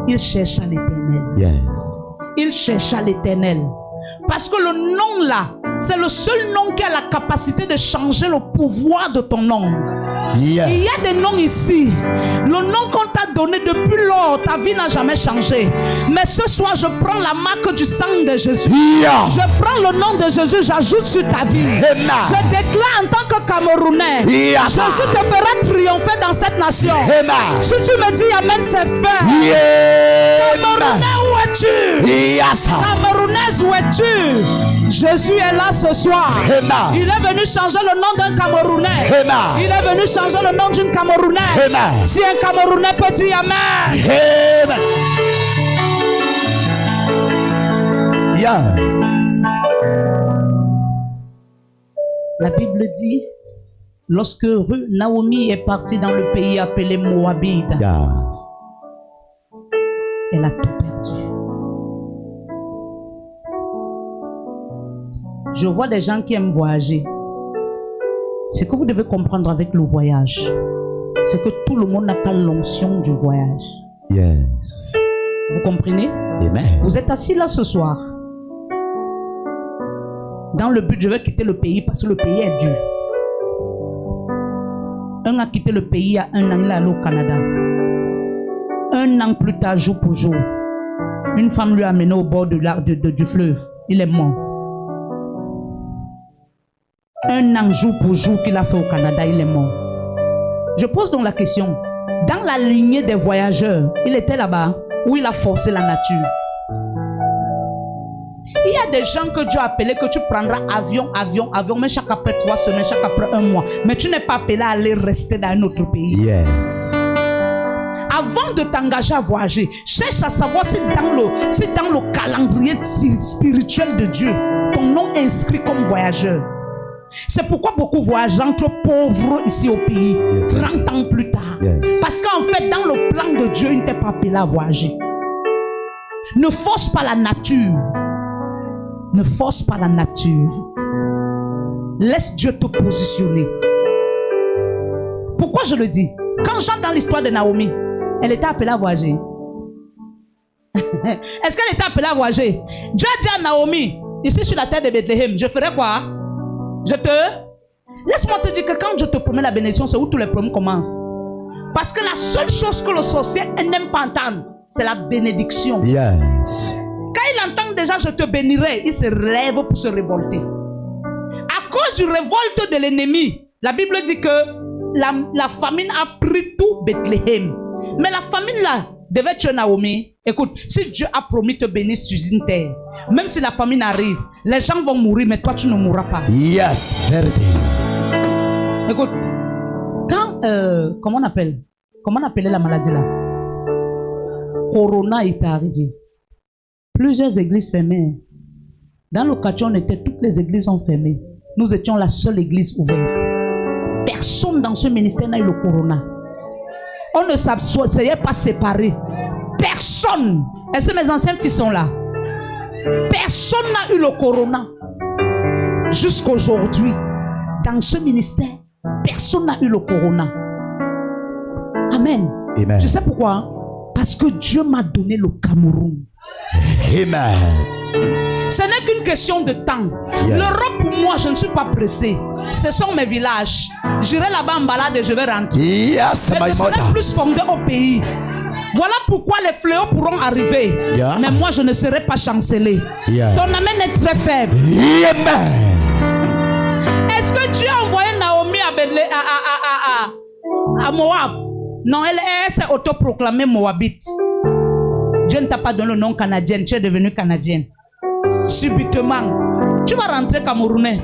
Il chercha l'Éternel. Yes. Il chercha l'Éternel. Parce que le nom là, c'est le seul nom qui a la capacité de changer le pouvoir de ton nom. Yeah. Il y a des noms ici. Le nom qu'on t'a donné depuis lors, ta vie n'a jamais changé. Mais ce soir, je prends la marque du sang de Jésus. Yeah. Je prends le nom de Jésus, j'ajoute sur ta vie. Amen. Je déclare en tant que Camerounais, Yeah. Jésus te fera triompher dans cette nation. Amen. Si tu me dis Amen, c'est fait. Yeah. Camerounais, où es-tu? Yes. Camerounaise, où es-tu? Jésus est là ce soir. Amen. Il est venu changer le nom d'un Camerounais. Amen. Il est venu changer le nom d'une Camerounaise. Amen. Si un Camerounais peut dire Amen. Amen. Yeah. La Bible dit, lorsque Naomi est partie dans le pays appelé Moabite, Yes. elle a tout perdu. Je vois des gens qui aiment voyager. Ce que vous devez comprendre avec le voyage, c'est que tout le monde n'a pas l'onction du voyage. Yes. Vous comprenez? Amen. Vous êtes assis là ce soir. Dans le but, je vais quitter le pays parce que le pays est dur. Un a quitté le pays il y a 1 an, il est allé au Canada. 1 an plus tard, jour pour jour, une femme lui a amené au bord du fleuve. Il est mort. 1 an jour pour jour qu'il a fait au Canada, il est mort. Je pose donc la question. Dans la lignée des voyageurs, il était là-bas où il a forcé la nature. Il y a des gens que Dieu a appelés que tu prendras avion, mais chaque après 3 semaines, chaque après 1 mois. Mais tu n'es pas appelé à aller rester dans un autre pays. Yes. Avant de t'engager à voyager, cherche à savoir si dans le calendrier spirituel de Dieu, ton nom est inscrit comme voyageur. C'est pourquoi beaucoup voyagent entre pauvres ici au pays, 30 ans plus tard. Yes. Parce qu'en fait, dans le plan de Dieu, il ne t'est pas appelé à voyager. Ne force pas la nature. Ne force pas la nature. Laisse Dieu te positionner. Pourquoi je le dis? Quand j'entre dans l'histoire de Naomi, elle était appelée à voyager. Est-ce qu'elle était appelée à voyager? Dieu a dit à Naomi, ici sur la terre de Bethléem, je ferai quoi? Laisse-moi te dire que quand je te promets la bénédiction, c'est où tous les problèmes commencent. Parce que la seule chose que le sorcier n'aime pas entendre, c'est la bénédiction. Yes. Quand il entend déjà je te bénirai, il se lève pour se révolter. À cause du révolte de l'ennemi, la Bible dit que la famine a pris tout Bethléem. Mais la famine là devait tuer Naomi. Écoute, si Dieu a promis te bénir sur une terre, même si la famine arrive, les gens vont mourir, mais toi tu ne mourras pas. Yes, vérité. Écoute, quand comment on appelait la maladie là? Corona est arrivé. Plusieurs églises fermées. Dans le quartier, toutes les églises ont fermé. Nous étions la seule église ouverte. Personne dans ce ministère n'a eu le corona. On ne s'est pas séparés. Personne. Est-ce que mes anciens fils sont là? Personne n'a eu le corona. Jusqu'aujourd'hui, dans ce ministère, personne n'a eu le corona. Amen. Amen. Je sais pourquoi. Parce que Dieu m'a donné le Cameroun. Amen. Ce n'est qu'une question de temps. Yeah. L'Europe, pour moi, je ne suis pas pressé. Ce sont mes villages. J'irai là-bas en balade et je vais rentrer. Yes, mais je serai plus fondé au pays. Voilà pourquoi les fléaux pourront arriver. Yeah. Mais moi, je ne serai pas chancelé. Yeah. Ton amen est très faible. Amen. Est-ce que Dieu a envoyé Naomi à Moab? Non, elle s'est autoproclamée Moabite. Dieu ne t'a pas donné le nom canadien, tu es devenue canadienne. Subitement, tu vas rentrer camerounais.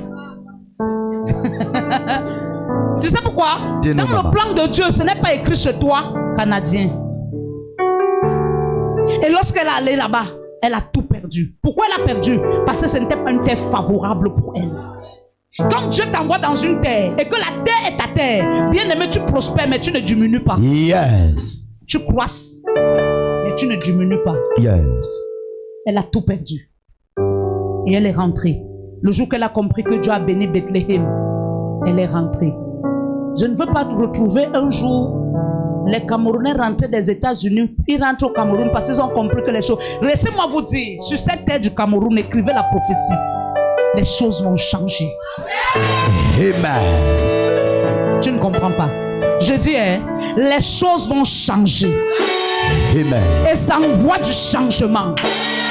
Tu sais pourquoi? Dans le plan de Dieu, ce n'est pas écrit chez toi, canadien. Et lorsqu'elle est allée là-bas, elle a tout perdu. Pourquoi elle a perdu? Parce que ce n'était pas une terre favorable pour elle. Quand Dieu t'envoie dans une terre et que la terre est ta terre, bien aimé, tu prospères, mais tu ne diminues pas. Yes. Tu croisses, mais tu ne diminues pas. Yes. Elle a tout perdu. Et elle est rentrée. Le jour qu'elle a compris que Dieu a béni Bethléem, elle est rentrée. Je ne veux pas te retrouver un jour. Les Camerounais rentraient des États-Unis. Ils rentrent au Cameroun parce qu'ils ont compris que les choses... Laissez-moi vous dire, sur cette terre du Cameroun, écrivez la prophétie. Les choses vont changer. Amen. Tu ne comprends pas. Je dis, les choses vont changer. Amen. Et ça envoie du changement.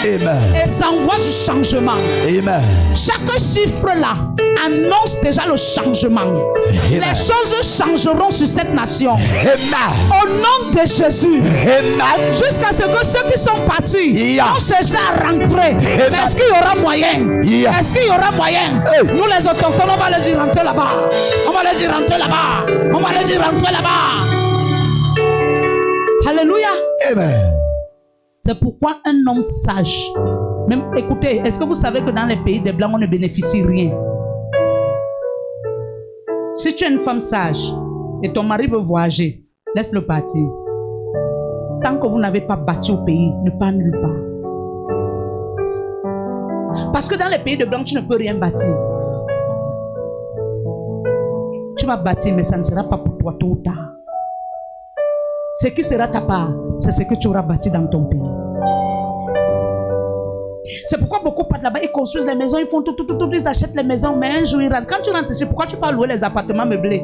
Amen. Et ça envoie du changement. Amen. Chaque chiffre là annonce déjà le changement. Amen. Les choses changeront sur cette nation. Amen. Au nom de Jésus. Amen. Jusqu'à ce que ceux qui sont partis Yeah. ont cherché à rentrer. Amen. Mais est-ce qu'il y aura moyen? Yeah. Est-ce qu'il y aura moyen? Hey. Nous les autochtones, on va les dire rentrer là-bas. On va les dire rentrer là-bas. On va les dire rentrer là-bas. Alléluia. Amen. C'est pourquoi un homme sage, même écoutez, est-ce que vous savez que dans les pays des Blancs, on ne bénéficie rien? Si tu es une femme sage et ton mari veut voyager, laisse-le partir. Tant que vous n'avez pas bâti au pays, ne pas nulle part. Parce que dans les pays de Blancs, tu ne peux rien bâtir. Tu vas bâtir, mais ça ne sera pas pour toi tôt ou tard. Ce qui sera ta part, c'est ce que tu auras bâti dans ton pays. C'est pourquoi beaucoup partent là-bas, ils construisent les maisons, ils font tout, ils achètent les maisons, mais un jour ils rentrent. Quand tu rentres ici, pourquoi tu pars louer les appartements meublés?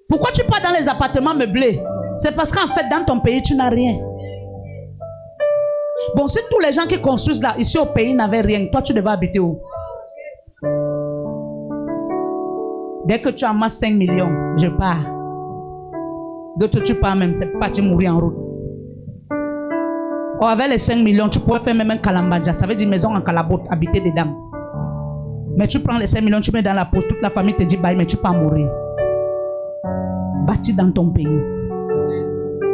Pourquoi tu pars dans les appartements meublés? C'est parce qu'en fait, dans ton pays, tu n'as rien. Bon, si tous les gens qui construisent là, ici au pays, n'avaient rien, toi tu devais habiter où? Dès que tu amasses 5 millions, je pars. D'autres, tu pars même, c'est pas tu mourir en route. Oh, avec les 5 millions, tu pourrais faire même un kalambadja. Ça veut dire maison en calabote, habiter dedans. Mais tu prends les 5 millions, tu mets dans la poche, toute la famille te dit bye, mais tu peux mourir. Bâti dans ton pays.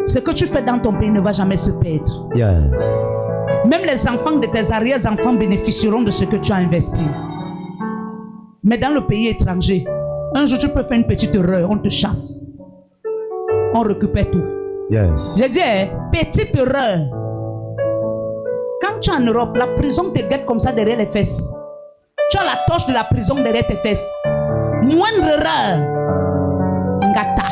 Ce que tu fais dans ton pays ne va jamais se perdre. Yes. Même les enfants de tes arrière-enfants bénéficieront de ce que tu as investi. Mais dans le pays étranger, un jour tu peux faire une petite erreur, on te chasse. On récupère tout. Yes. Je dis, petite erreur. Quand tu es en Europe, la prison te guette comme ça derrière les fesses. Tu as la torche de la prison derrière tes fesses. Moindre erreur. Ngata.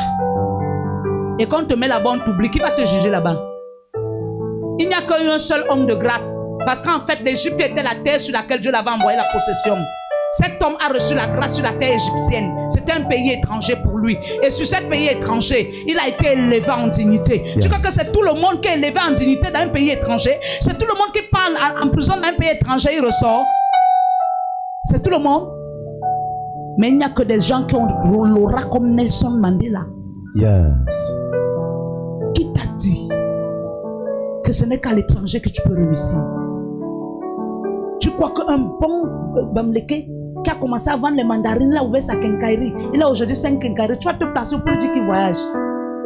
Et quand on te met là-bas, on t'oublie. Qui va te juger là-bas? Il n'y a qu'un seul homme de grâce. Parce qu'en fait, l'Égypte était la terre sur laquelle Dieu l'avait envoyé la possession. Cet homme a reçu la grâce sur la terre égyptienne. C'était un pays étranger pour lui. Et sur ce pays étranger, il a été élevé en dignité. Yes. Tu crois que c'est tout le monde qui est élevé en dignité dans un pays étranger? C'est tout le monde qui parle en prison dans un pays étranger, il ressort. C'est tout le monde. Mais il n'y a que des gens qui ont l'aura comme Nelson Mandela. Yes. Qui t'a dit que ce n'est qu'à l'étranger que tu peux réussir? Tu crois qu'un bon Bamleke qui a commencé à vendre les mandarines, il a ouvert sa quincaillerie, il a aujourd'hui 5 quincailleries, tu vas te placer pour dire qu'il voyage.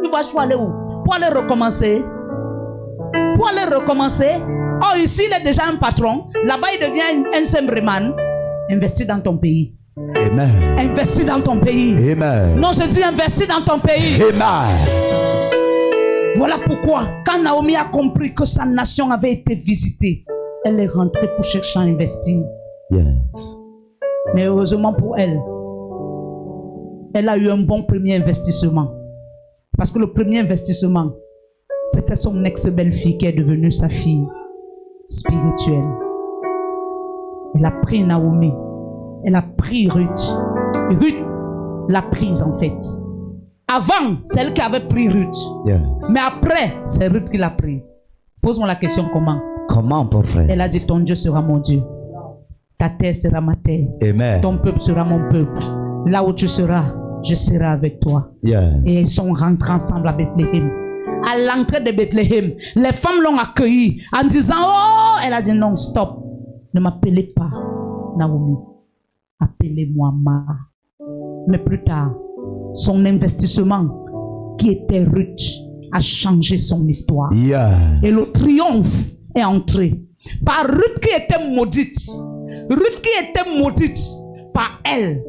Il va aller où? Pour aller recommencer. Pour aller recommencer. Oh, ici il est déjà un patron, là-bas il devient un Sembreman. Investis dans ton pays. Amen. Investis dans ton pays. Amen. Non, je dis investis dans ton pays. Amen. Voilà pourquoi, quand Naomi a compris que sa nation avait été visitée, elle est rentrée pour chercher à investir. Yes. Mais heureusement pour elle, elle a eu un bon premier investissement. Parce que le premier investissement, c'était son ex-belle-fille qui est devenue sa fille spirituelle. Elle a pris Naomi. Elle a pris Ruth. Ruth l'a prise en fait. Avant, c'est elle qui avait pris Ruth. Yes. Mais après, c'est Ruth qui l'a prise. Pose-moi la question comment? Comment, pour frère? Elle a dit, ton Dieu sera mon Dieu. Ta terre sera ma terre. Amen. Ton peuple sera mon peuple. Là où tu seras, je serai avec toi. Yes. Et ils sont rentrés ensemble à Bethléem. À l'entrée de Bethléem, les femmes l'ont accueilli en disant, oh, elle a dit non, stop. Ne m'appelez pas Naomi. Appelez-moi Mara. Mais plus tard, son investissement, qui était Ruth, a changé son histoire. Yeah. Et le triomphe est entré. Par Ruth qui était maudite. Ruth qui était maudite. Par elle,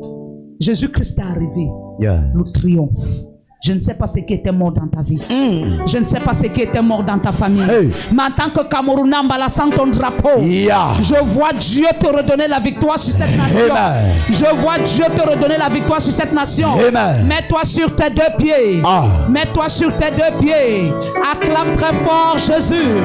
Jésus-Christ est arrivé. Yeah. Le triomphe. Je ne sais pas ce qui était mort dans ta vie. Je ne sais pas ce qui était mort dans ta famille. Hey. Mais en tant que Camerounais emballassant ton drapeau, Yeah. je vois Dieu te redonner la victoire sur cette nation. Amen. Je vois Dieu te redonner la victoire sur cette nation. Amen. Mets-toi sur tes deux pieds. Ah. Mets-toi sur tes deux pieds. Acclame très fort Jésus.